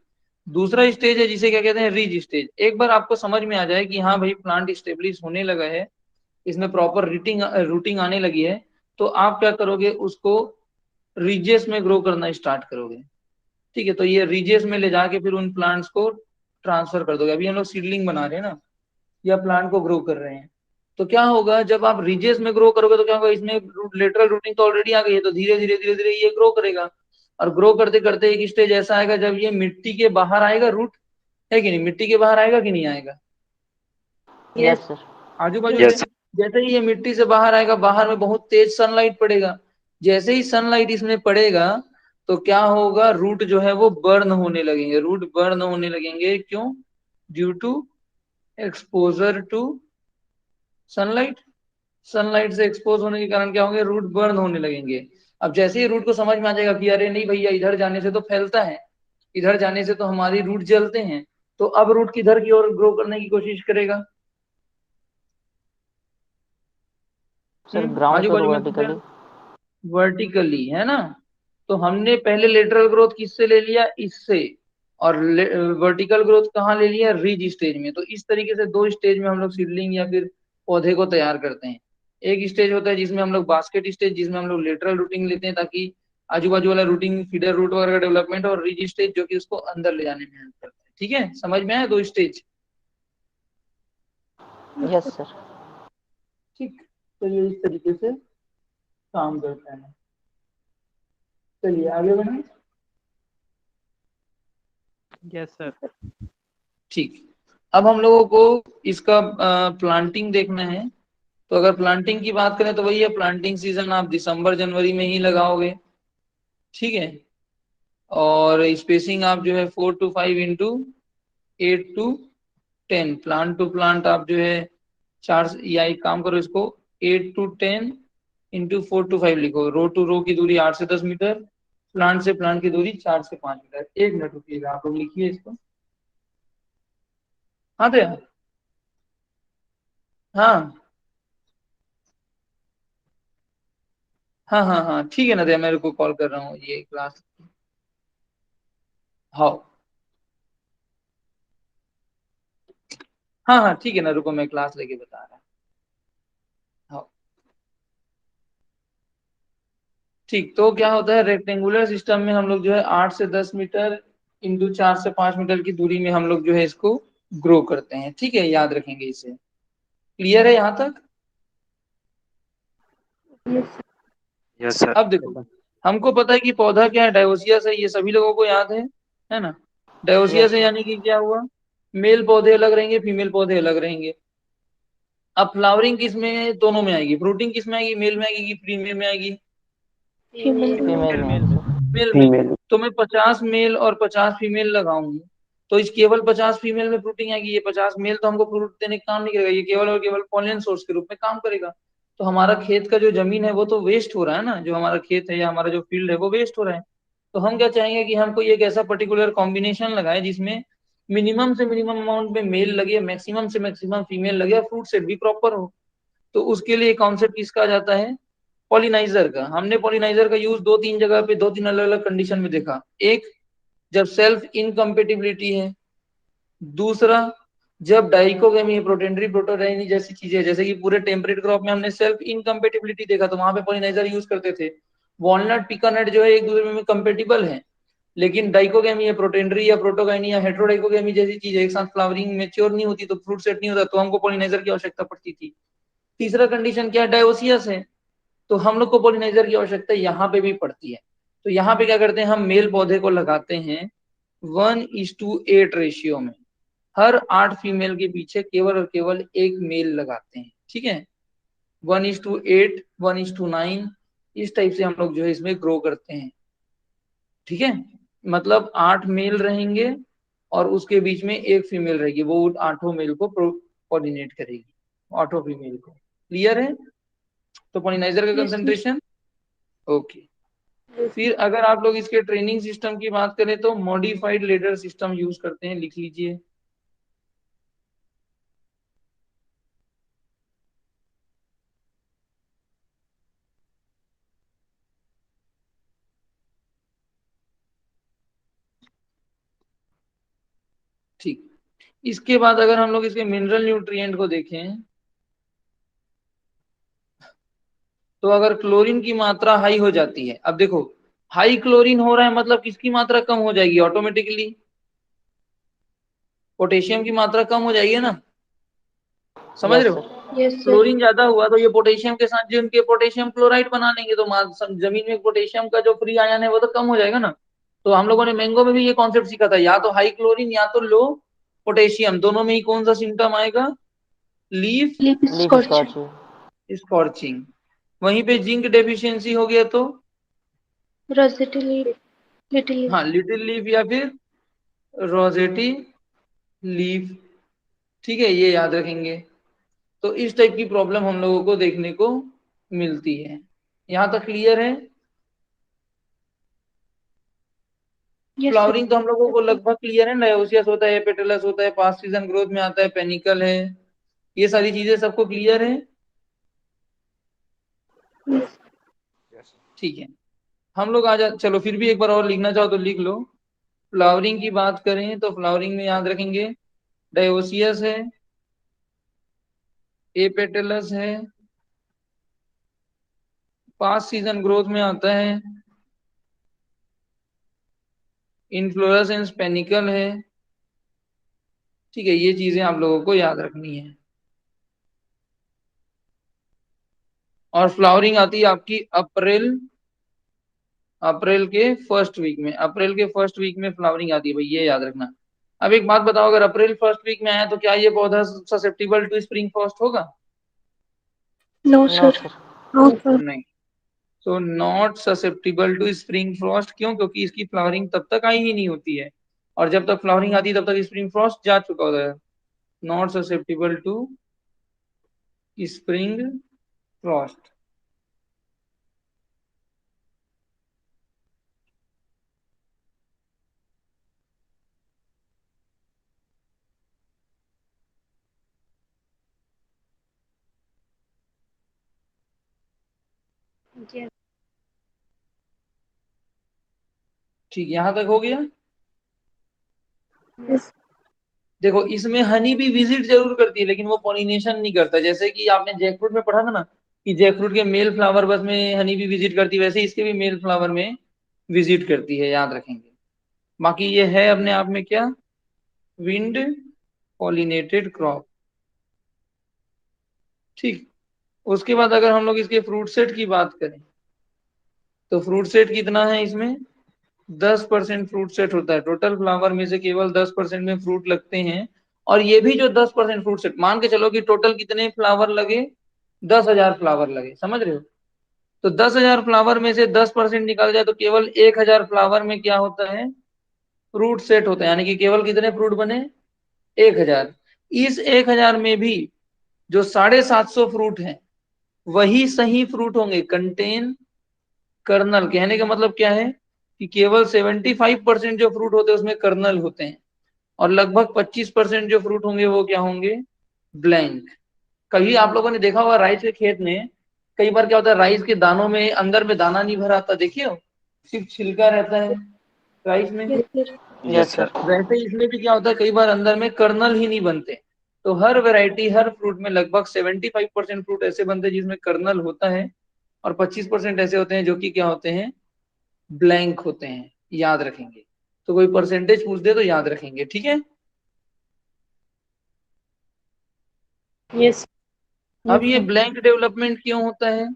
दूसरा स्टेज है जिसे क्या कहते हैं, रिज स्टेज। एक बार आपको समझ में आ जाए कि हाँ भाई प्लांट स्टेब्लिश होने लगा है, इसमें प्रॉपर रूटिंग आने लगी है, तो आप क्या करोगे, उसको रिजेस में ग्रो करना स्टार्ट करोगे, ठीक है। तो ये रिजेस में ले जाके फिर उन प्लांट्स को ट्रांसफर कर दोगे। अभी हम लोग सीडलिंग बना रहे हैं ना, या प्लांट को ग्रो कर रहे हैं, तो क्या होगा जब आप रिजेस में ग्रो करोगे तो क्या होगा, इसमें लेटरल रूटिंग तो ऑलरेडी आ गई है, तो धीरे धीरे धीरे धीरे ये ग्रो करेगा, और ग्रो करते करते एक स्टेज ऐसा आएगा जब ये मिट्टी के बाहर आएगा, रूट है कि नहीं, मिट्टी के बाहर आएगा कि नहीं आएगा, Yes, sir. आजू बाजू से। यस जैसे ही ये मिट्टी से बाहर आएगा, बाहर में बहुत तेज सनलाइट पड़ेगा, जैसे ही सनलाइट इसमें पड़ेगा तो क्या होगा, रूट जो है वो बर्न होने लगेंगे, रूट बर्न होने लगेंगे। क्यों? Due to exposure to sunlight. Sunlight से एक्सपोज होने के कारण क्या होंगे, रूट बर्न होने लगेंगे। अब जैसे ही रूट को समझ में आ जाएगा कि अरे नहीं भैया, इधर जाने से तो फैलता है, इधर जाने से तो हमारी रूट जलते हैं, तो अब रूट किधर की ओर ग्रो करने की कोशिश करेगा, Sir, ground आजू or बाजू में vertically? वर्टिकली, है ना। तो हमने पहले लेटरल ग्रोथ किससे ले लिया, इससे, और वर्टिकल ग्रोथ कहाँ ले लिया, रिज स्टेज में। तो इस तरीके से 2 स्टेज में हम लोग सीडलिंग या फिर पौधे को तैयार करते हैं। एक स्टेज होता है जिसमें हम लोग बास्केट स्टेज, जिसमें हम लोग लेटरल रूटिंग लेते हैं ताकि आजू बाजू वाला रूटिंग फीडर रूट वगैरह का डेवलपमेंट, और रिज स्टेज जो कि उसको अंदर ले जाने में हेल्प करता है। ठीक है, समझ में आया 2 स्टेज? Yes, sir. ठीक, तो ये इस तरीके से काम करता है। चलिए आगे बढ़े। Yes sir. ठीक, अब हम लोगों को इसका प्लांटिंग देखना है। तो अगर प्लांटिंग की बात करें तो वही है, प्लांटिंग सीजन आप दिसंबर जनवरी में ही लगाओगे, ठीक है। और स्पेसिंग आप जो है 4 to 5 into 8 to 10, plant to plant आप जो है 4, या एक काम करो, इसको 8 to 10 इंटू 4 to 5 लिखो। रो टू रो की दूरी 8 से 10 मीटर, प्लांट से प्लांट की दूरी 4 से 5 मीटर। 1 मिनट रुकिएगा, आप लोग लिखिए इसको। हाँ तो हाँ हाँ हाँ हाँ, ठीक है ना दया, मेरे को कॉल कर रहा हूँ ये क्लास। हाँ हाँ हाँ, ठीक है ना, रुको मैं क्लास लेके बता रहा हूँ। हाँ ठीक, तो क्या होता है, रेक्टेंगुलर सिस्टम में हम लोग जो है 8 से 10 मीटर इंटू 4 से 5 मीटर की दूरी में हम लोग जो है इसको ग्रो करते हैं, ठीक है, याद रखेंगे इसे। क्लियर है यहाँ तक? Yes. Yes sir. अब देखो, हमको पता है कि पौधा क्या है, डायोसियस है, ये सभी लोगों को याद है ना। डायोसियस यस है सर। यानी कि क्या हुआ, मेल पौधे अलग रहेंगे, फीमेल पौधे अलग रहेंगे। अब फ्लावरिंग किस में, दोनों में आएगी, फ्रूटिंग किस में आएगी, मेल में आएगी कि फीमेल में आएगी, फीमेल में। फीमेल में आएगी सर। मेल में। फीमेल। तो मैं 50 मेल और 50 फीमेल लगाऊंगी, तो इस केवल 50 फीमेल में फ्रूटिंग आएगी, ये 50 मेल तो हमको फ्रूट देने का काम नहीं करेगा, ये केवल और केवल पॉलिनेशन सोर्स के रूप में काम करेगा। तो हमारा खेत का जो जमीन है वो तो वेस्ट हो रहा है ना, जो हमारा खेत है या हमारा जो फील्ड है वो वेस्ट हो रहा है। तो हम क्या चाहेंगे कि हमको ये एक ऐसा पर्टिकुलर कॉम्बिनेशन लगाए जिसमें मिनिमम से मिनिमम अमाउंट में मेल लगे, मैक्सिमम से मैक्सिमम फीमेल लगे, और फ्रूट सेट भी प्रॉपर हो। तो उसके लिए कॉन्सेप्ट किसका आ जाता है, पॉलिनाइजर का। हमने पॉलिनाइजर का यूज दो तीन जगह पे, दो तीन अलग अलग कंडीशन में देखा। एक, जब सेल्फ इनकम्पेटिबिलिटी है। दूसरा, जब डाइकोगेमी है, प्रोटेंडरी प्रोटोडाइनी जैसी चीजें, जैसे कि पूरे टेम्परेट क्रॉप में हमने सेल्फ इनकम्पेटिबिलिटी देखा, तो वहां पे पॉलिनाइजर यूज करते थे। वॉलनट पिकानट जो है एक दूसरे में कंपेटिबल है, लेकिन डाइकोगेमी या प्रोटेंडरी या प्रोटोगाइनी या हेट्रोडाइकोगेमी जैसी चीजें एक साथ फ्लावरिंग मेच्योर नहीं होती, तो फ्रूट सेट नहीं होता, तो हमको पॉलिनाइजर की आवश्यकता पड़ती थी। तीसरा कंडीशन क्या है, डायोसियस है, तो हम लोग को पॉलिनाइजर की आवश्यकता यहाँ पे भी पड़ती है। तो यहाँ पे क्या करते हैं, हम मेल पौधे को लगाते हैं 1:8 रेशियो में, हर 8 फीमेल के पीछे केवल और केवल एक मेल लगाते हैं, ठीक है। 1:8, 1:9, इस टाइप से हम लोग जो है इसमें ग्रो करते हैं, ठीक है। मतलब 8 मेल रहेंगे और उसके बीच में एक फीमेल रहेगी, वो उन 8 मेल को पॉलिनेट करेगी, 8 फीमेल को। क्लियर है। तो पॉलिनाइजर का यस सर। Concentration, okay. फिर अगर आप लोग इसके ट्रेनिंग सिस्टम की बात करें तो मॉडिफाइड लेडर सिस्टम यूज करते हैं, लिख लीजिए। ठीक। इसके बाद अगर हम लोग इसके मिनरल न्यूट्रिएंट को देखें, तो अगर क्लोरीन की मात्रा हाई हो जाती है, अब देखो हाई क्लोरीन हो रहा है मतलब किसकी मात्रा कम हो जाएगी ऑटोमेटिकली, पोटेशियम की मात्रा कम हो जाएगी ना, समझ रहे यस हो। सर। Yes sir. क्लोरीन ज्यादा हुआ तो ये पोटेशियम के साथ जो उनके पोटेशियम क्लोराइड बना लेंगे, तो जमीन में पोटेशियम का जो फ्री आयन है वो तो कम हो जाएगा ना। तो हम लोगों ने मैंगो में भी ये कॉन्सेप्ट सीखा था, या तो हाई क्लोरीन या तो लो पोटेशियम, दोनों में ही कौन सा सिम्टम आएगा, leaf leaf leaf scorching. Scorching. Scorching. वहीं पे जिंक डेफिशिएंसी हो गया तो रोसेटी लीफ। Little leaf. हाँ लिटिल लीफ या फिर रोजेटी लीफ, ठीक है, ये याद रखेंगे। तो इस टाइप की प्रॉब्लम हम लोगों को देखने को मिलती है। यहां तक क्लियर है। Yes sir. फ्लावरिंग तो हम लोगों को लगभग क्लियर है, डायोसियस होता है, पेटलस होता है, पास्ट सीजन ग्रोथ में आता है, पेनिकल है, ये सारी चीजें सबको क्लियर है, यस। ठीक है। हम लोग आ जा, चलो फिर भी एक बार और लिखना चाहो तो लिख लो। फ्लावरिंग की बात करें तो फ्लावरिंग में याद रखेंगे, डायोसियस है, एपेटलस है, पास्ट सीजन ग्रोथ में आता है, इनफ्लोरेसेंस पेनिकल है, ठीक है। ये चीजें आप लोगों को याद रखनी है। और फ्लावरिंग आती है आपकी अप्रैल, अप्रैल के फर्स्ट वीक में, अप्रैल के फर्स्ट वीक में फ्लावरिंग आती है भाई, ये याद रखना। अब एक बात बताओ, अगर अप्रैल फर्स्ट वीक में आया तो क्या ये पौधा ससेप्टिबल टू स्प्रिंग फ्रॉस्ट होगा, no no sir. Sir. No sir. नहीं। तो not susceptible to spring frost, क्यों, क्योंकि इसकी फ्लावरिंग तब तक आई ही नहीं होती है, और जब तक फ्लावरिंग आती है तब तक स्प्रिंग फ्रॉस्ट जा चुका होता है। Not susceptible to spring frost. ठीक, यहां तक हो गया। यस। देखो इसमें हनी भी विजिट जरूर करती है, लेकिन वो पॉलिनेशन नहीं करता, जैसे कि आपने जैकफ्रूट में पढ़ा था ना कि जैकफ्रूट के मेल फ्लावर बस में हनी भी विजिट करती है, वैसे इसके भी मेल फ्लावर में विजिट करती है, याद रखेंगे। बाकी ये है अपने आप में क्या, विंड पॉलिनेटेड क्रॉप, ठीक। उसके बाद अगर हम लोग इसके फ्रूट सेट की बात करें, तो फ्रूट सेट कितना है इसमें? 10% फ्रूट सेट होता है। टोटल फ्लावर में से केवल 10% में फ्रूट लगते हैं। और ये भी जो 10% फ्रूट सेट, मान के चलो कि टोटल कितने फ्लावर लगे? 10,000 फ्लावर लगे, समझ रहे हो? तो 10,000 फ्लावर में से 10% निकाल जाए तो केवल 1,000 फ्लावर में क्या होता है? फ्रूट सेट होता है। यानी कि केवल कितने फ्रूट बने? 1,000। इस 1,000 में भी जो 750 फ्रूट हैं वही सही फ्रूट होंगे, कंटेन कर्नल। कहने का मतलब क्या है कि केवल 75% जो फ्रूट होते हैं उसमें कर्नल होते हैं, और लगभग 25% जो फ्रूट होंगे वो क्या होंगे? ब्लैंक। कभी आप लोगों ने देखा होगा राइस के खेत में कई बार क्या होता है, राइस के दानों में अंदर में दाना नहीं भरा आता, देखिए हो, सिर्फ छिलका रहता है राइस में। Yes, sir. Yes, Yes, sir. sir. वैसे ही इसमें भी क्या होता है, कई बार अंदर में कर्नल ही नहीं बनते। तो हर वैरायटी, हर फ्रूट में लगभग 75% फ्रूट ऐसे बनते हैं जिसमें कर्नल होता है, और 25% ऐसे होते हैं जो कि क्या होते हैं? ब्लैंक होते हैं। याद रखेंगे। तो कोई परसेंटेज पूछ दे तो याद रखेंगे, ठीक है? Yes. अब Yes, ये sir. ब्लैंक डेवलपमेंट क्यों होता है?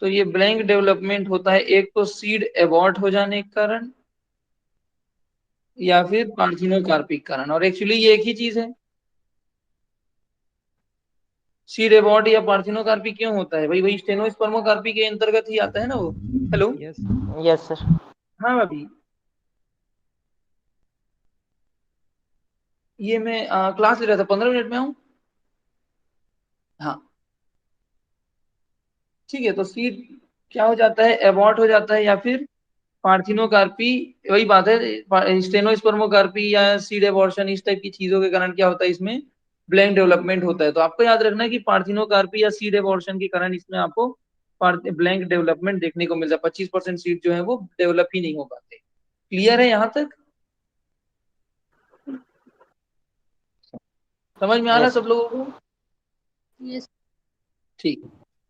तो ये ब्लैंक डेवलपमेंट होता है एक तो सीड एबॉर्ट हो जाने के कारण, या फिर पार्थिनोकार्पिक कारण। और एक्चुअली ये एक ही चीज है। सीड एबॉर्ट या पार्थिनोकार्पिक क्यों होता है भाई? वही स्टेनोस्पर्मोकार्पी के अंतर्गत ही आता है ना वो। हेलो। Yes Yes, sir. हाँ भाभी, ये मैं क्लास ले रहा था, 15 मिनट में आऊँ? हाँ, ठीक है। तो सीड क्या हो जाता है? एबॉर्ट हो जाता है, या फिर पार्थिनोकार्पी। वही बात है, स्टेनोस्पर्मोकार्पी या सीड एबॉर्शन, इस टाइप की चीजों के कारण क्या होता है, इसमें ब्लैंक डेवलपमेंट होता है। तो आपको याद रखना है कि पार्थिनोकार्पी या सीड एबॉर्शन के कारण इसमें आपको ब्लैंक डेवलपमेंट देखने को मिलता है। 25% सीड जो है वो डेवलप ही नहीं हो पाते। क्लियर है यहाँ तक? समझ में आ रहा है Yes. सब लोगों को? Yes. ठीक।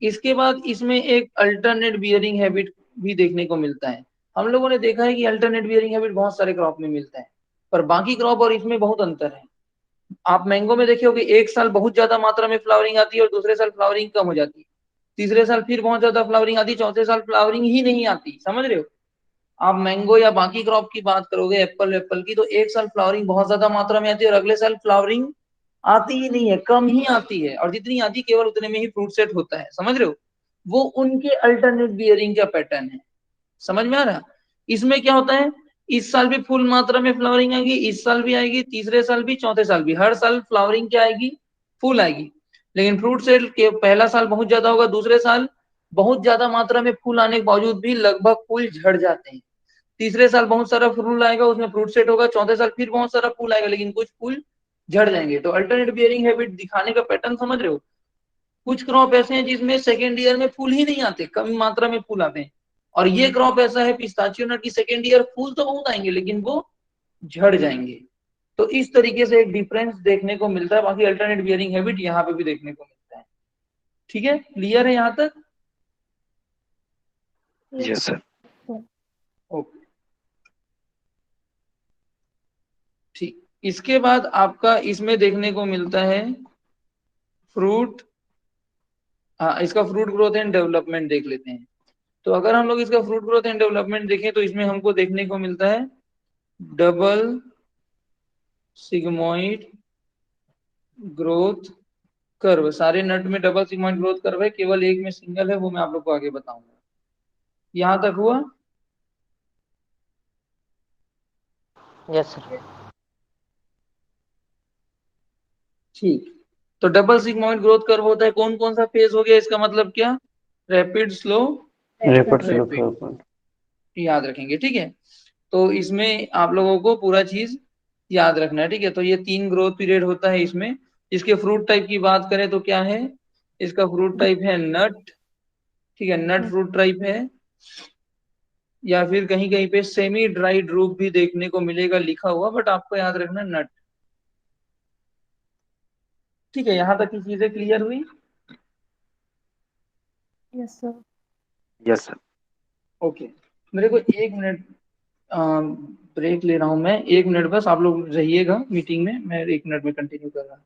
इसके बाद इसमें एक अल्टरनेट बियरिंग हैबिट भी देखने को मिलता है। हम लोगों ने देखा है कि अल्टरनेट बियरिंग हैबिट बहुत सारे क्रॉप में मिलता है, पर बाकी क्रॉप और इसमें बहुत अंतर है। आप मैंगो में देखे होगे, एक साल बहुत ज्यादा मात्रा में फ्लावरिंग आती है और दूसरे साल फ्लावरिंग कम हो जाती है। तीसरे साल फिर बहुत ज्यादा फ्लावरिंग आती है, चौथे साल फ्लावरिंग ही नहीं आती। समझ रहे हो? आप मैंगो या बाकी क्रॉप की बात करोगे, एप्पल एप्पल की, तो एक साल फ्लावरिंग बहुत ज्यादा मात्रा में आती है और अगले साल फ्लावरिंग आती ही नहीं है, कम ही आती है, और जितनी आती है केवल उतने में ही फ्रूट सेट होता है। समझ रहे हो? वो उनके अल्टरनेट बियरिंग का पैटर्न है। समझ में आ रहा? इसमें क्या होता है, इस साल भी फुल मात्रा में फ्लावरिंग आएगी, इस साल भी आएगी, तीसरे साल भी, चौथे साल भी, हर साल फ्लावरिंग क्या आएगी? फुल आएगी। लेकिन फ्रूट सेट के पहला साल बहुत ज्यादा होगा, दूसरे साल बहुत ज्यादा मात्रा में फूल आने के बावजूद भी लगभग फूल झड़ जाते हैं। तीसरे साल बहुत सारा फूल आएगा, उसमें फ्रूट सेट होगा, चौथे साल फिर बहुत सारा फूल आएगा, लेकिन कुछ फूल झड़ जाएंगे। तो अल्टरनेट बियरिंग हैबिट दिखाने का पैटर्न समझ रहे हो? कुछ क्रॉप ऐसे हैं जिसमें सेकेंड ईयर में फूल ही नहीं आते, कम मात्रा में फूल आते हैं। और ये क्रॉप ऐसा है पिस्ताचियो नट की, सेकेंड ईयर फूल तो बहुत आएंगे लेकिन वो झड़ जाएंगे। तो इस तरीके से एक डिफरेंस देखने को मिलता है। बाकी अल्टरनेट बियरिंग हैबिट यहाँ पे भी देखने को मिलता है। ठीक है, क्लियर है यहाँ तक? Yes. Yes, sir. Sir. Okay, ठीक। इसके बाद आपका इसमें देखने को मिलता है फ्रूट, हाँ, इसका फ्रूट ग्रोथ एंड डेवलपमेंट देख लेते हैं। तो अगर हम लोग इसका फ्रूट ग्रोथ एंड डेवलपमेंट देखें तो इसमें हमको देखने को मिलता है डबल सिग्मोइड ग्रोथ कर्व। सारे नट में डबल सिग्मोइड ग्रोथ कर्व है, केवल एक में सिंगल है, वो मैं आप लोग को आगे बताऊंगा। यहां तक हुआ? Yes, sir. ठीक। तो डबल सिग्मोइड ग्रोथ कर्व होता है, कौन कौन सा फेज हो गया, इसका मतलब क्या? Rapid, slow, Rapid slow rapid. development. याद रखेंगे, ठीक है? तो इसमें आप लोगों को पूरा चीज याद रखना है, ठीक है? तो ये 3 ग्रोथ पीरियड होता है इसमें। इसके फ्रूट टाइप की बात करें तो क्या है? इसका फ्रूट टाइप है नट, ठीक है? नट फ्रूट टाइप है, या फिर कहीं कहीं पे सेमी ड्राइड रूप भी देखने को मिलेगा लिखा हुआ, बट आपको याद रखना नट। ठीक है, यहाँ तक की चीजें क्लियर हुई? Yes, sir. Yes, sir. Okay. मेरे को 1 मिनट ब्रेक ले रहा हूँ मैं, 1 मिनट बस, आप लोग रहिएगा मीटिंग में, मैं 1 मिनट में कंटिन्यू कर रहा हूँ।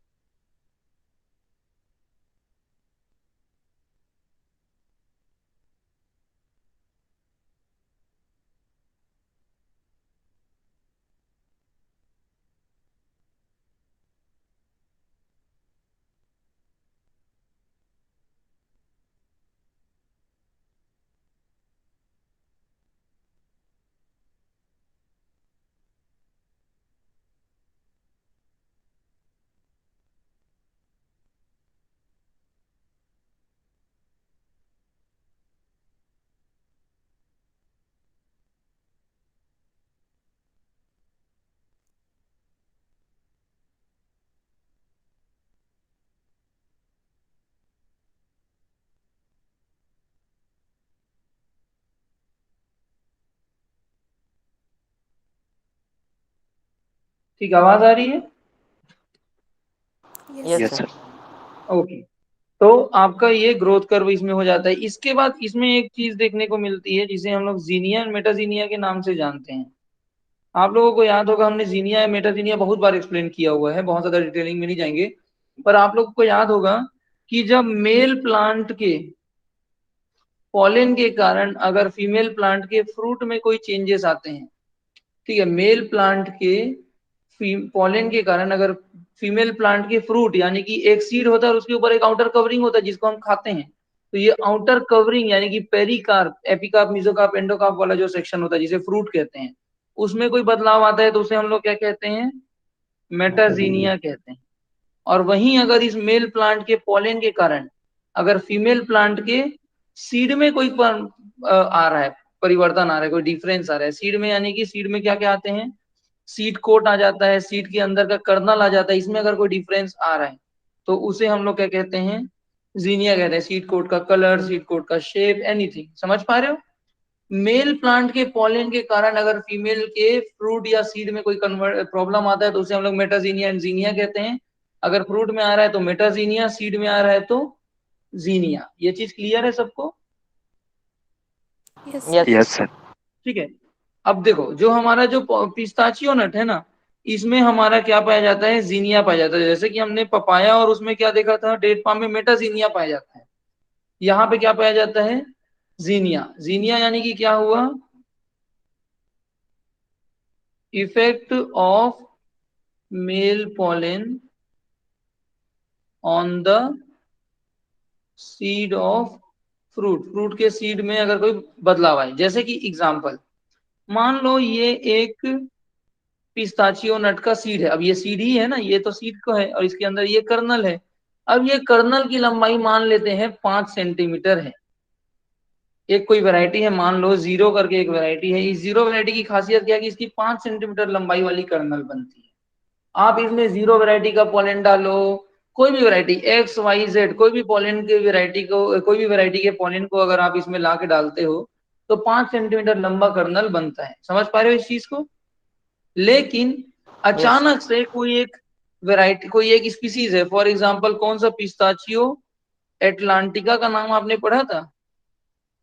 ठीक, आवाज आ रही है? Yes Yes, sir. sir. Okay, तो आपका ये ग्रोथ कर्व इसमें हो जाता है। इसके बाद इसमें एक चीज देखने को मिलती है जिसे हम लोग जीनिया और मेटाजीनिया के नाम से जानते हैं। आप लोगों को याद होगा, हमने जीनिया या मेटाजीनिया बहुत बार एक्सप्लेन किया हुआ है, बहुत ज्यादा डिटेलिंग में नहीं जाएंगे। पर आप लोगों को याद होगा कि जब मेल प्लांट के पॉलन के कारण अगर फीमेल प्लांट के फ्रूट में कोई चेंजेस आते हैं, ठीक है, मेल प्लांट के पॉलन के कारण अगर फीमेल प्लांट के फ्रूट, यानी कि एक सीड होता है और उसके ऊपर एक आउटर कवरिंग होता है जिसको हम खाते हैं, तो ये आउटर कवरिंग यानी कि पेरिकार्प, एपिकार्प, मेसोकार्प, एंडोकार्प वाला जो सेक्शन होता है जिसे फ्रूट कहते हैं, उसमें कोई बदलाव आता है तो उसे हम लोग क्या कहते हैं? मेटाजीनिया कहते हैं। और वहीं अगर इस मेल प्लांट के पॉलन के कारण अगर फीमेल प्लांट के सीड में कोई आ रहा है, परिवर्तन आ रहा है, कोई डिफरेंस आ रहा है सीड में, यानी कि सीड में क्या क्या आते हैं? सीड कोट आ जाता है, सीड के अंदर का कर्नल आ जाता है, इसमें अगर कोई डिफरेंस आ रहा है तो उसे हम लोग क्या कहते हैं? जीनिया कहते हैं। सीड कोट का कलर, सीड कोट का शेप, एनीथिंग, समझ पा रहे हो? मेल प्लांट के पॉलन के कारण अगर फीमेल के फ्रूट या सीड में कोई प्रॉब्लम आता है तो उसे हम लोग मेटाजीनिया एंड जीनिया कहते हैं। अगर फ्रूट में आ रहा है तो मेटाजीनिया, सीड में आ रहा है तो जीनिया। ये चीज क्लियर है सबको? Yes Yes, sir. ठीक है। अब देखो, जो हमारा जो पिस्ताचियो नट है ना, इसमें हमारा क्या पाया जाता है? जीनिया पाया जाता है। जैसे कि हमने पपाया और उसमें क्या देखा था, डेट पाम में मेटाजीनिया पाया जाता है, यहाँ पे क्या पाया जाता है? जीनिया। जीनिया यानी कि क्या हुआ? Effect of male pollen on the seed of fruit, fruit के सीड में अगर कोई बदलाव आए। जैसे कि एग्जांपल, मान लो ये एक पिस्ताचियो नट का सीड है। अब ये सीड ही है ना, ये तो सीड को है और इसके अंदर ये कर्नल है। अब ये कर्नल की लंबाई मान लेते हैं 5 सेंटीमीटर है। एक कोई वैरायटी है, मान लो जीरो करके एक वैरायटी है। इस जीरो वैरायटी की खासियत क्या है कि इसकी 5 सेंटीमीटर लंबाई वाली कर्नल बनती है। आप इसमें जीरो वैरायटी का पॉलन डालो, कोई भी वैरायटी एक्स वाई जेड, कोई भी पॉलन के वैरायटी को, कोई भी वैरायटी के पॉलन को अगर आप इसमें ला के डालते हो तो 5 सेंटीमीटर लंबा कर्नल बनता है। समझ पा रहे हो इस चीज को? लेकिन यस अचानक से कोई एक वैरायटी, कोई एक स्पीसीज है, फॉर एग्जांपल कौन सा? पिस्ताचियो एटलांटिका का नाम आपने पढ़ा था।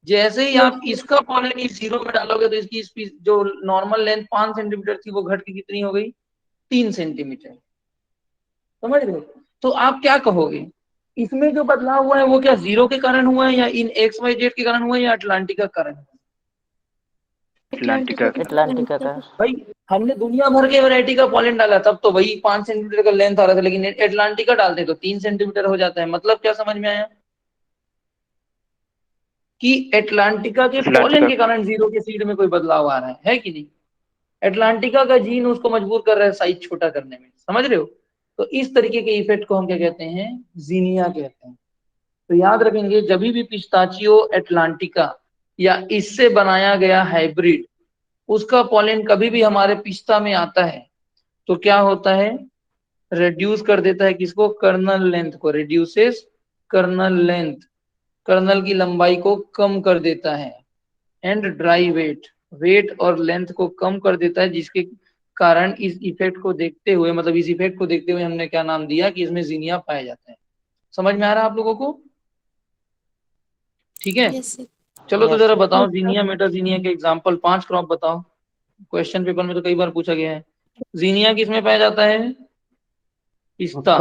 जैसे ही आप इसका पॉलन इस जीरो में डालोगे तो इसकी जो नॉर्मल लेंथ 5 सेंटीमीटर थी वो घट के कितनी हो गई? 3 सेंटीमीटर। समझ रहे हो? तो आप क्या कहोगे, इसमें जो बदलाव हुआ है वो क्या जीरो के कारण हुआ है, या इन एक्स वाई जेड के कारण हुआ है, या अटलांटिका के कारण हुआ है? Atlantica. एटलांटिका का। भाई, हमने दुनिया भर के वैरायटी का पॉलन डाला तब तो वही 5 सेंटीमीटर का लेंथ आ रहा था, लेकिन एटलांटिका डालते तो 3 सेंटीमीटर हो जाता है। मतलब क्या समझ में आया? कि एटलांटिका के पॉलन Atlantica. के कारण जीरो के सीड में कोई बदलाव आ रहा है कि नहीं? एटलांटिका का जीन उसको मजबूर कर रहा है साइज छोटा करने में। समझ रहे हो? तो इस तरीके के इफेक्ट को हम क्या कहते हैं? जीनिया कहते हैं। तो याद रखेंगे, जब भी पिस्ताचियो एटलांटिका या इससे बनाया गया हाइब्रिड, उसका पॉलन कभी भी हमारे पिस्ता में आता है तो क्या होता है? रिड्यूस कर देता है किसको? कर्नल लेंथ को। रिड्यूसेस कर्नल लेंथ, कर्नल की लंबाई को कम कर देता है। एंड ड्राई वेट, वेट और लेंथ को कम कर देता है, जिसके कारण इस इफेक्ट को देखते हुए, मतलब इस इफेक्ट को देखते हुए हमने क्या नाम दिया कि इसमें जीनिया पाया जाता है। समझ में आ रहा है आप लोगों को? ठीक है। चलो तो यस जरा सर। बताओ, जीनिया मेटाजीनिया के एग्जांपल 5 क्रॉप बताओ। क्वेश्चन पेपर में तो कई बार पूछा गया है। जीनिया किस में पाया जाता है? पिस्ता।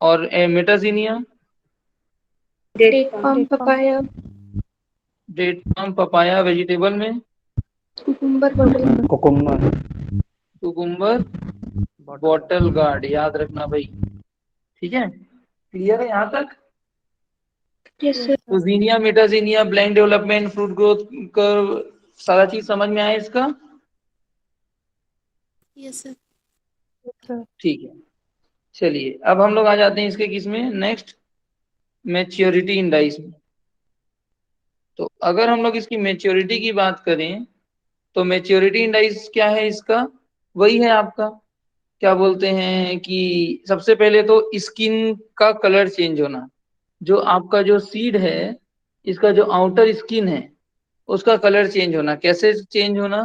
और metaxenia? Papaya, date palm, papaya. Vegetable में? Cucumber, bottle, Cucumber. Cucumber, bottle gourd. याद रखना भाई। ठीक है, क्लियर है यहाँ तक? यस सर, तो xenia, metaxenia, blank development, fruit growth curve, सारा चीज समझ में आया इसका? यस सर, ठीक है। चलिए, अब हम लोग आ जाते हैं इसके किस में? नेक्स्ट, मैच्योरिटी इंडाइस में। तो अगर हम लोग इसकी मैच्योरिटी की बात करें तो मैच्योरिटी इंडाइस क्या है इसका? वही है आपका, क्या बोलते हैं कि सबसे पहले तो स्किन का कलर चेंज होना। जो आपका जो सीड है, इसका जो आउटर स्किन है उसका कलर चेंज होना। कैसे चेंज होना?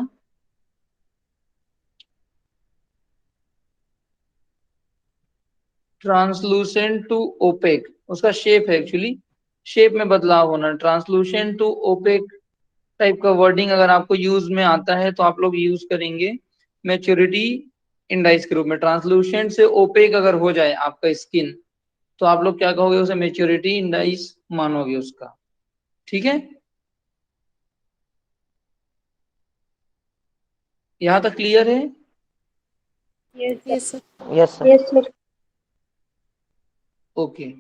ट्रांसलूसेंट टू ओपेक, उसका शेप है एक्चुअली, शेप में बदलाव होना। ट्रांसलूसेंट टू ओपेक टाइप का वर्डिंग अगर आपको यूज में आता है तो आप लोग यूज करेंगे मैच्योरिटी इंडाइस के रूप में। ट्रांसलूसेंट से ओपेक अगर हो जाए आपका स्किन तो आप लोग क्या कहोगे, उसे मैच्योरिटी इंडाइस मानोगे उसका। ठीक है, यहां तक क्लियर है? Yes, sir. Yes, sir. Yes, sir. Okay,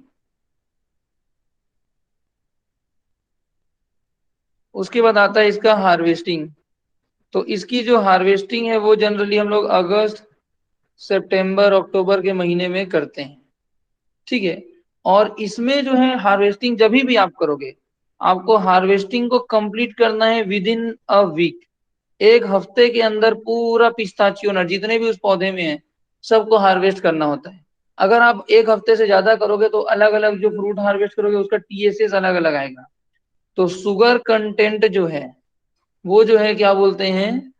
उसके बाद आता है इसका हार्वेस्टिंग। तो इसकी जो हार्वेस्टिंग है वो जनरली हम लोग अगस्त सितंबर अक्टूबर के महीने में करते हैं। ठीक है, और इसमें जो है हार्वेस्टिंग जब भी आप करोगे, आपको हार्वेस्टिंग को कंप्लीट करना है विद इन अ वीक। एक हफ्ते के अंदर पूरा पिस्ताचियो नट जितने भी उस पौधे में है सबको हार्वेस्ट करना होता है। अगर आप एक हफ्ते से ज्यादा करोगे तो अलग अलग जो फ्रूट हार्वेस्ट करोगे उसका टीएसएस अलग अलग आएगा। तो शुगर कंटेंट जो है वो जो है क्या बोलते हैं,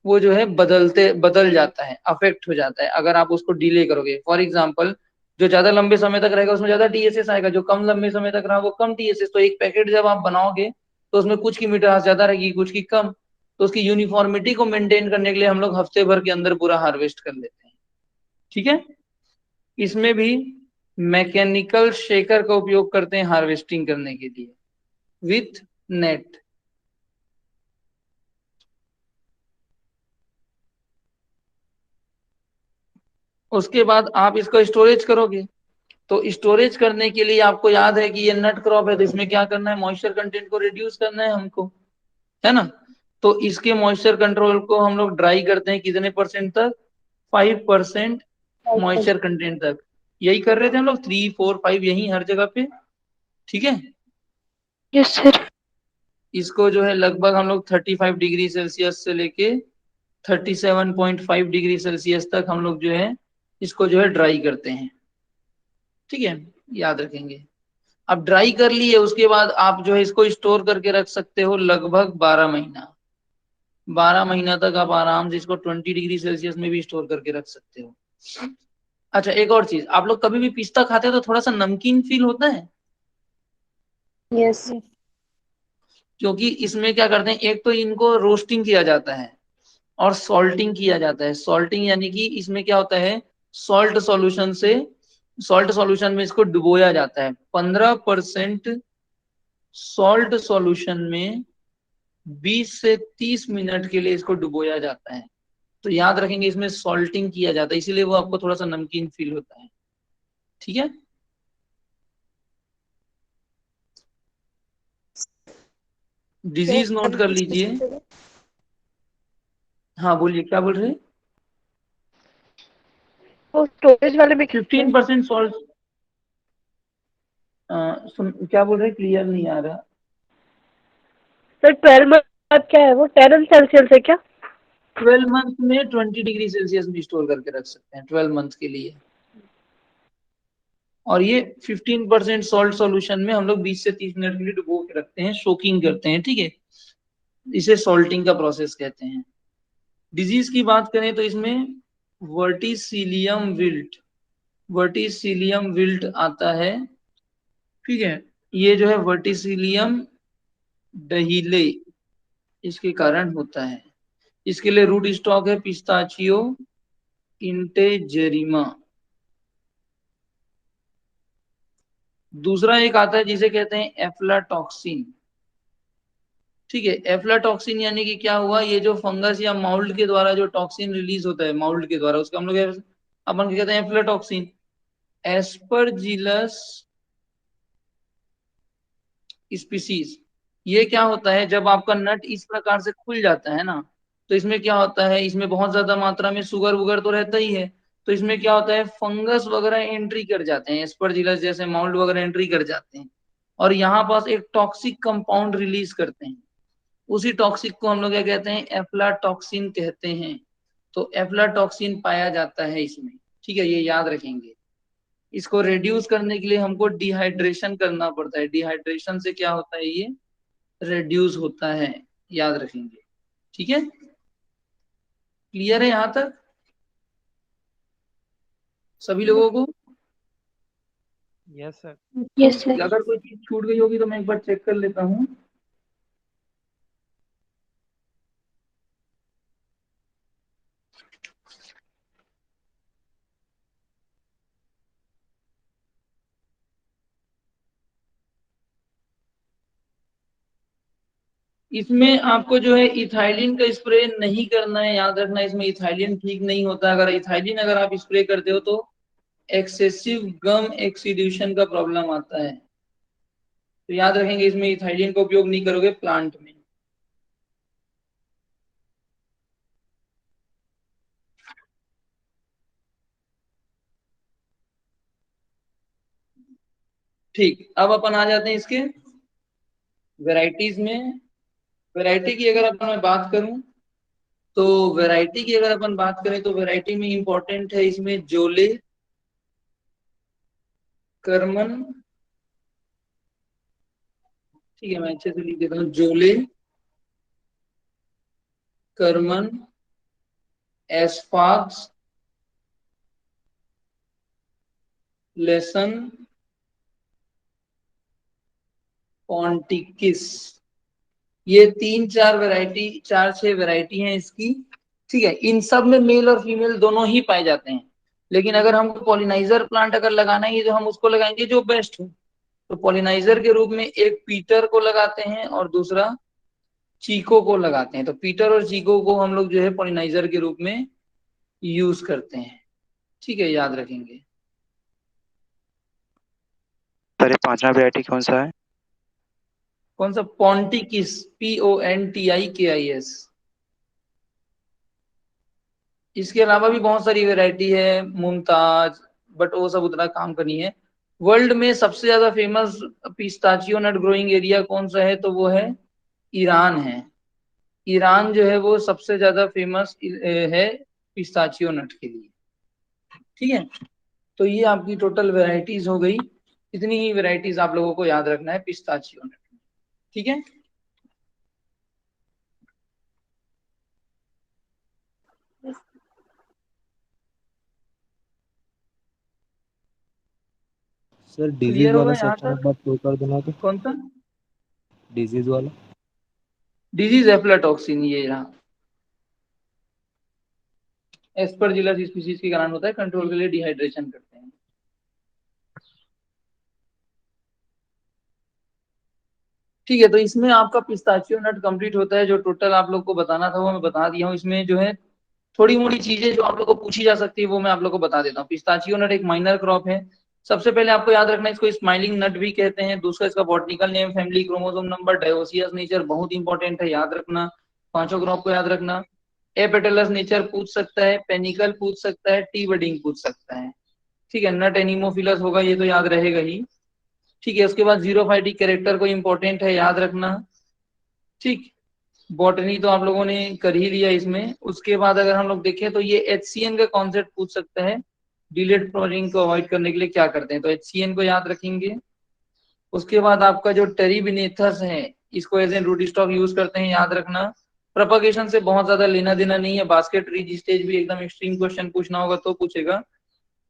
वो जो है बदल जाता है, अफेक्ट हो जाता है अगर आप उसको डिले करोगे। फॉर एग्जाम्पल, जो ज्यादा लंबे समय तक रहेगा उसमें ज्यादा टीएसएस आएगा, जो कम लंबे समय तक रहा वो कम टीएसएस। तो एक पैकेट जब आप बनाओगे तो उसमें कुछ की मिठास ज्यादा रहेगी, कुछ की कम। तो उसकी यूनिफॉर्मिटी को मेंटेन करने के लिए हम लोग हफ्ते भर के अंदर पूरा हार्वेस्ट कर लेते हैं। ठीक है, इसमें भी मैकेनिकल शेकर का उपयोग करते हैं हार्वेस्टिंग करने के लिए विथ नेट। उसके बाद आप इसको स्टोरेज करोगे। तो स्टोरेज करने के लिए आपको याद है कि ये नट क्रॉप है तो इसमें क्या करना है, मॉइस्चर कंटेंट को रिड्यूस करना है हमको, है ना। तो इसके मॉइस्चर कंट्रोल को हम लोग ड्राई करते हैं कितने परसेंट तक, 5% मॉइस्चर कंटेंट तक। यही कर रहे थे हम लोग, 3 4 5 यही हर जगह पे। ठीक है, Yes, sir. इसको जो है लगभग हम लोग 35 डिग्री सेल्सियस से लेके 37.5 डिग्री सेल्सियस तक हम लोग जो है इसको जो है ड्राई करते हैं। ठीक है, याद रखेंगे। अब ड्राई कर लिए उसके बाद आप जो है इसको स्टोर करके रख सकते हो लगभग 12 महीना। 12 महीना तक आप आराम से इसको 20 डिग्री सेल्सियस में भी स्टोर करके रख सकते हो। अच्छा, एक और चीज, आप लोग कभी भी पिस्ता खाते हो तो थोड़ा सा नमकीन फील होता है, Yes. क्योंकि इसमें क्या करते हैं, एक तो इनको रोस्टिंग किया जाता है और सॉल्टिंग किया जाता है। सॉल्टिंग यानी कि इसमें क्या होता है, सॉल्ट सॉल्यूशन से, सॉल्ट सॉल्यूशन में इसको डुबोया जाता है। 15% सॉल्ट सॉल्यूशन में 20 से 30 मिनट के लिए इसको डुबोया जाता है। तो याद रखेंगे इसमें सॉल्टिंग किया जाता है, इसीलिए वो आपको थोड़ा सा नमकीन फील होता है। ठीक है, डिजीज नोट कर लीजिए। हाँ बोलिए, क्या बोल रहे हैं? वो स्टोरेज वाले में कितने 15% सॉल्ट, क्या बोल रहे हैं, क्लियर नहीं आ रहा। सर 12 मंथ क्या है, वो 10 सेल्सियस है क्या? 12 मंथ में 20 डिग्री सेल्सियस में स्टोर करके रख सकते हैं 12 मंथ के लिए। और ये 15% सॉल्ट सॉल्यूशन में हम लोग 20 से 30 मिनट के लिए डुबो के रखते हैं, सोकिंग करते हैं। ठीक है, इसे सॉल्टिंग का प्रोसेस कहते हैं। डिजीज की बात करें तो इसमें वर्टिसिलियम विल्ट, वर्टिसिलियम विल्ट आता है। ठीक है, ये जो है वर्टिसिलियम डहीले इसके कारण होता है। इसके लिए रूट स्टॉक है पिस्ताचियो इंटेजेरिमा। दूसरा एक आता है जिसे कहते हैं एफ्लाटॉक्सिन। ठीक है, एफ्लाटॉक्सिन यानी कि क्या हुआ, ये जो फंगस या माउल्ड के द्वारा जो टॉक्सिन रिलीज होता है माउल्ड के द्वारा, उसका हम लोग अपन क्या कहते हैं, एफ्लाटॉक्सिन। एस्परजिलस स्पीसीज, ये क्या होता है, जब आपका नट इस प्रकार से खुल जाता है ना, तो इसमें क्या होता है, इसमें बहुत ज्यादा मात्रा में शुगर वुगर तो रहता ही है। तो इसमें क्या होता है, फंगस वगैरह एंट्री कर जाते हैं, एस्परजिलस जैसे माउल्ड वगैरह एंट्री कर जाते हैं और यहाँ पास एक टॉक्सिक कंपाउंड रिलीज करते हैं। उसी टॉक्सिक को हम लोग क्या कहते हैं, एफ्लाटॉक्सिन कहते हैं। तो एफ्लाटॉक्सिन पाया जाता है इसमें। ठीक है, ये याद रखेंगे। इसको रिड्यूस करने के लिए हमको डिहाइड्रेशन करना पड़ता है। डिहाइड्रेशन से क्या होता है, ये रिड्यूस होता है, याद रखेंगे। ठीक है, क्लियर है यहां तक सभी लोगों को? Yes sir. Yes sir. अगर कोई चीज छूट गई होगी तो मैं एक बार चेक कर लेता हूँ। इसमें आपको जो है इथाइलिन का स्प्रे नहीं करना है, याद रखना। इसमें इथाइलिन ठीक नहीं होता। अगर इथाइलिन अगर आप स्प्रे करते हो तो एक्सेसिव गम एक्सीड्यूशन का प्रॉब्लम आता है। तो याद रखेंगे इसमें इथाइलिन का उपयोग नहीं करोगे प्लांट में। ठीक, अब अपन आ जाते हैं इसके वेराइटीज में। वैरायटी की अगर अपन मैं बात करूं तो वैरायटी की अगर अपन बात करें तो वैरायटी में इंपॉर्टेंट है इसमें जोले, करमन। ठीक है, मैं अच्छे से लिख देता हूँ। जोले, करमन, एस्फाक्स, लेसन, पॉन्टिकिस। ये 4-6 वैरायटी हैं इसकी। ठीक है, इन सब में मेल और फीमेल दोनों ही पाए जाते हैं। लेकिन अगर हमको पॉलिनाइजर प्लांट अगर लगाना है तो हम उसको लगाएंगे जो बेस्ट हो। तो पॉलिनाइजर के रूप में एक पीटर को लगाते हैं और दूसरा चीको को लगाते हैं। तो पीटर और चीको को हम लोग जो है पॉलिनाइजर के रूप में यूज करते हैं। ठीक है, याद रखेंगे। सर ये पांचवा वैरायटी कौन सा है? कौन सा? पॉन्टिकिस, PONTIKIS। इसके अलावा भी बहुत सारी वैरायटी है, मुमताज, बट वो सब उतना काम का नहीं है। वर्ल्ड में सबसे ज्यादा फेमस पिस्ताचियो नट ग्रोइंग एरिया कौन सा है? तो वो है ईरान है। ईरान जो है वो सबसे ज्यादा फेमस है पिस्ताचियो नट के लिए। ठीक है, तो ये आपकी टोटल वैरायटीज हो गई। इतनी ही वैरायटीज आप लोगों को याद रखना है पिस्ताचियो नट में। ठीक है, सर डिजीज क्लियर होगा वाला यहाँ सेक्शन एक तक? बार शो कर देना तो। कौन सा डिजीज वाला। डिजीज? एफ्लाटॉक्सिन, ये रहा। एस्परजिलस स्पीशीज के कारण होता है, कंट्रोल के लिए डिहाइड्रेशन करते हैं। ठीक है, तो इसमें आपका पिस्ताचियो नट कंप्लीट होता है। जो टोटल आप लोग को बताना था वो मैं बता दिया हूँ। इसमें जो है थोड़ी मोड़ी चीजें जो आप लोग को पूछी जा सकती है वो मैं आप लोग को बता देता हूँ। पिस्ताचियो नट एक माइनर क्रॉप है। सबसे पहले आपको याद रखना है इसको स्माइलिंग नट भी कहते हैं। दूसरा इसका botanical name, family, chromosome number, dioecious nature बहुत इंपॉर्टेंट है, याद रखना। पांचों क्रॉप को याद रखना। एपेटलस नेचर पूछ सकता है, पेनिकल पूछ सकता है, टी बडिंग पूछ सकता है। ठीक है, नट एनिमोफिलस होगा, ये तो याद रहेगा ही। ठीक है, उसके बाद जीरोफाइटिक कैरेक्टर को इंपॉर्टेंट है, याद रखना। ठीक, बॉटनी तो आप लोगों ने कर ही लिया इसमें। उसके बाद अगर हम लोग देखें तो ये HCN का कॉन्सेप्ट पूछ सकता है। डिलेट फ्लोरिंग को अवॉइड करने के लिए क्या करते हैं, तो HCN को याद रखेंगे। उसके बाद आपका जो टेरिबिनेथस है, इसको as an root stock use करते हैं, याद रखना। प्रोपगेशन से बहुत ज्यादा लेना देना नहीं है। बास्केट रीज स्टेज भी एकदम एक्सट्रीम क्वेश्चन पूछना होगा तो पूछेगा।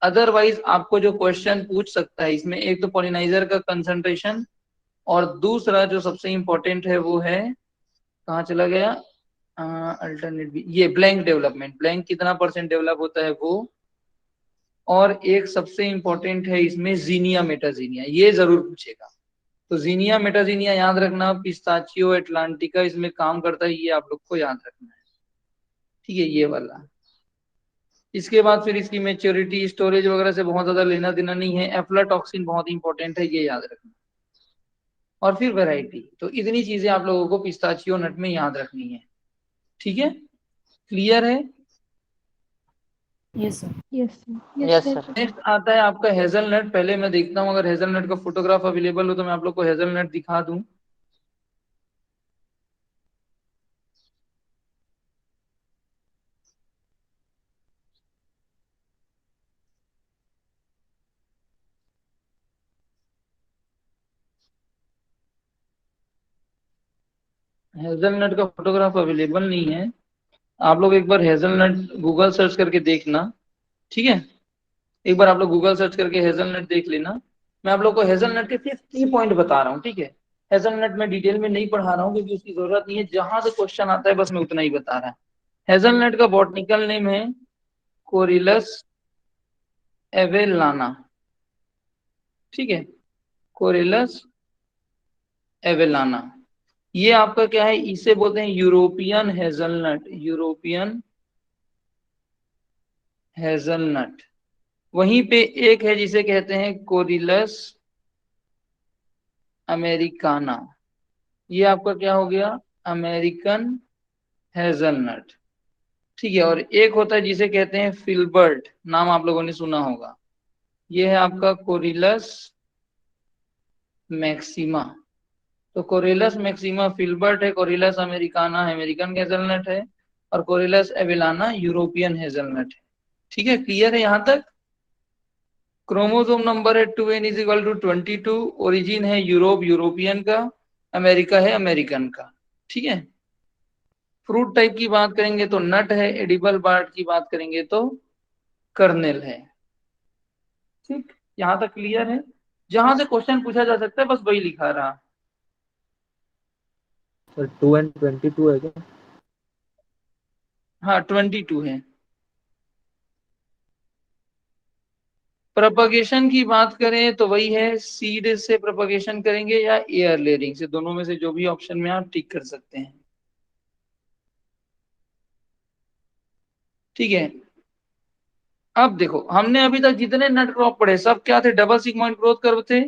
अदरवाइज आपको जो क्वेश्चन पूछ सकता है इसमें, एक तो पॉलिनाइजर का कंसंट्रेशन, और दूसरा जो सबसे इंपॉर्टेंट है वो है, कहाँ चला गया, अल्टरनेट भी, ये ब्लैंक डेवलपमेंट, ब्लैंक कितना परसेंट डेवलप होता है वो। और एक सबसे इंपॉर्टेंट है इसमें जीनिया मेटाजीनिया, ये जरूर पूछेगा। तो जीनिया मेटाजीनिया याद रखना। पिस्ताचियो एटलांटिका इसमें काम करता है, ये आप लोग को याद रखना है। ठीक है, ये वाला। इसके बाद फिर इसकी मेच्योरिटी, स्टोरेज वगैरह से बहुत ज्यादा लेना देना नहीं है। एफ्लाटॉक्सिन बहुत इंपॉर्टेंट है, ये याद रखना। और फिर वैरायटी। तो इतनी चीजें आप लोगों को पिस्ताचियो नट में याद रखनी है। ठीक है, क्लियर है? Yes sir. Yes yes sir. Sir. Next आता है आपका हेजलनट। पहले मैं देखता हूँ अगर हेजलनट का फोटोग्राफ अवेलेबल हो तो मैं आप लोग को हेजलनट दिखा दूं। हेजलनट का फोटोग्राफ अवेलेबल नहीं है। आप लोग एक बार हेजलनट गूगल सर्च करके देखना। ठीक है, एक बार आप लोग गूगल सर्च करके हेजलनट देख लेना। मैं आप लोग को हेजलनट के सिर्फ की पॉइंट बता रहा हूँ, ठीक है। हेजलनट में डिटेल में नहीं पढ़ा रहा हूँ क्योंकि उसकी जरूरत नहीं है, जहां से क्वेश्चन आता है बस मैं उतना ही बता रहा हूँ। हेजलनट का बॉटनिकल नेम है कोरिलस एवेलाना, ठीक है, कोरिलस एवेलाना। ये आपका क्या है, इसे बोलते हैं यूरोपियन हेजलनट, यूरोपियन हेजलनट। वहीं पे एक है जिसे कहते हैं कोरिलस अमेरिकाना, ये आपका क्या हो गया, अमेरिकन हेजलनट, ठीक है। और एक होता है जिसे कहते हैं फिल्बर्ट, नाम आप लोगों ने सुना होगा, ये है आपका कोरिलस मैक्सिमा। तो कोरिलस मैक्सिमा फिल्बर्ट है, कोरिलस अमेरिकाना अमेरिकन हेजलनट है, और कोरिलस एविलाना यूरोपियन हेजलनट है, ठीक है। क्लियर है यहां तक। क्रोमोसोम नंबर है 2n is equal to 22, origin है यूरोप यूरोपियन का, अमेरिका है अमेरिकन का, ठीक है। फ्रूट टाइप की बात करेंगे तो नट है, एडिबल पार्ट की बात करेंगे तो कर्नेल है, ठीक। यहां तक क्लियर है। जहां से क्वेश्चन पूछा जा सकता है बस वही लिखा रहा। सर 2 and 22 है क्या? हाँ 22 है। प्रोपगेशन की बात करें तो वही है, सीड से प्रोपगेशन करेंगे या एयर लेयरिंग से, दोनों में से जो भी ऑप्शन में आप टिक कर सकते हैं, ठीक है। अब देखो हमने अभी तक जितने नट क्रॉप पढ़े सब क्या थे, डबल सिग्मॉइड ग्रोथ कर्व थे।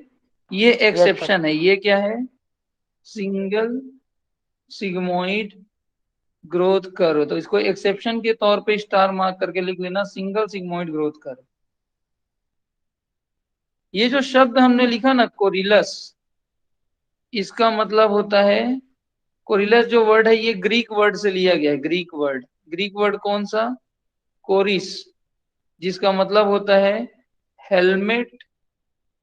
ये यस सर। एक्सेप्शन है, ये क्या है, सिंगल सिग्मोइड ग्रोथ कर्व। तो इसको एक्सेप्शन के तौर पे स्टार मार्क करके लिख लेना, सिंगल सिग्मोइड ग्रोथ कर्व। ये जो शब्द हमने लिखा ना कोरिलस, इसका मतलब होता है, कोरिलस जो वर्ड है ये ग्रीक वर्ड से लिया गया है, ग्रीक वर्ड। ग्रीक वर्ड कौन सा, कोरिस, जिसका मतलब होता है हेलमेट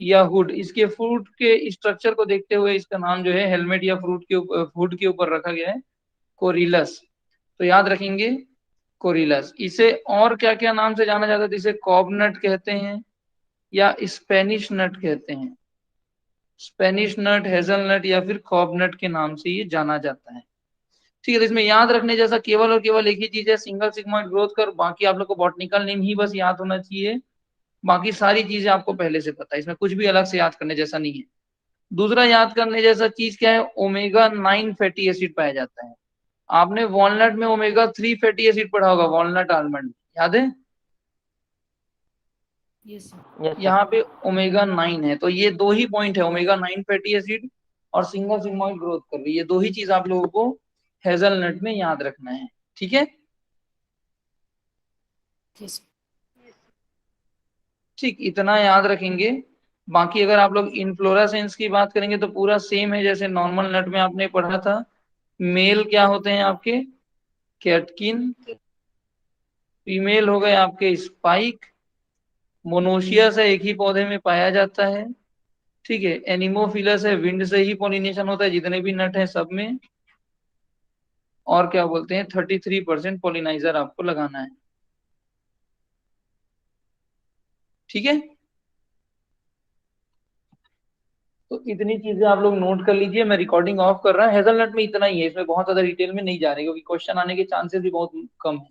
या हुड। इसके फ्रूट के स्ट्रक्चर को देखते हुए इसका नाम जो है हेलमेट या फ्रूट के ऊपर, हुड के ऊपर रखा गया है, कोरिलस। तो याद रखेंगे कोरिलस। इसे और क्या क्या नाम से जाना जाता है, इसे कॉबनट कहते हैं या स्पेनिश नट कहते हैं, स्पेनिश नट, हेजलनट या फिर कॉबनट के नाम से ये जाना जाता है, ठीक है। तो इसमें याद रखने जैसा केवल और केवल एक ही चीज है, सिंगल सिग्मॉइड ग्रोथ कर। बाकी आप लोग को बॉटनिकल नेम ही बस याद होना चाहिए, बाकी सारी चीजें आपको पहले से पता है, इसमें कुछ भी अलग से याद करने जैसा नहीं है। दूसरा याद करने जैसा चीज क्या है, ओमेगा 9 फैटी एसिड पाया जाता है। आपने वॉलनट में ओमेगा 3 फैटी एसिड पढ़ा होगा, वॉलनट आलमंड, याद है। यस यहाँ सर। पे ओमेगा 9 है, तो ये दो ही पॉइंट है, ओमेगा 9 फैटी एसिड और सिंगल सिग्मॉइड ग्रोथ कर रही है, दो ही चीज आप लोगों को हेजलनट में याद रखना है, ठीक है। ठीक, इतना याद रखेंगे। बाकी अगर आप लोग इनफ्लोरेसेंस की बात करेंगे तो पूरा सेम है जैसे नॉर्मल नट में आपने पढ़ा था। मेल क्या होते हैं आपके, कैटकिन, फीमेल हो गए आपके स्पाइक, मोनोशियस है एक ही पौधे में पाया जाता है, ठीक है। एनिमोफिलस है, विंड से ही पोलिनेशन होता है जितने भी नट है सब में। और क्या बोलते हैं, 33% पोलिनाइजर आपको लगाना है, ठीक है। तो इतनी चीजें आप लोग नोट कर लीजिए, मैं रिकॉर्डिंग ऑफ कर रहा हूँ। हेजलनट में इतना ही है, इसमें बहुत ज्यादा डिटेल में नहीं जा रहे क्योंकि क्वेश्चन आने के चांसेस भी बहुत कम है।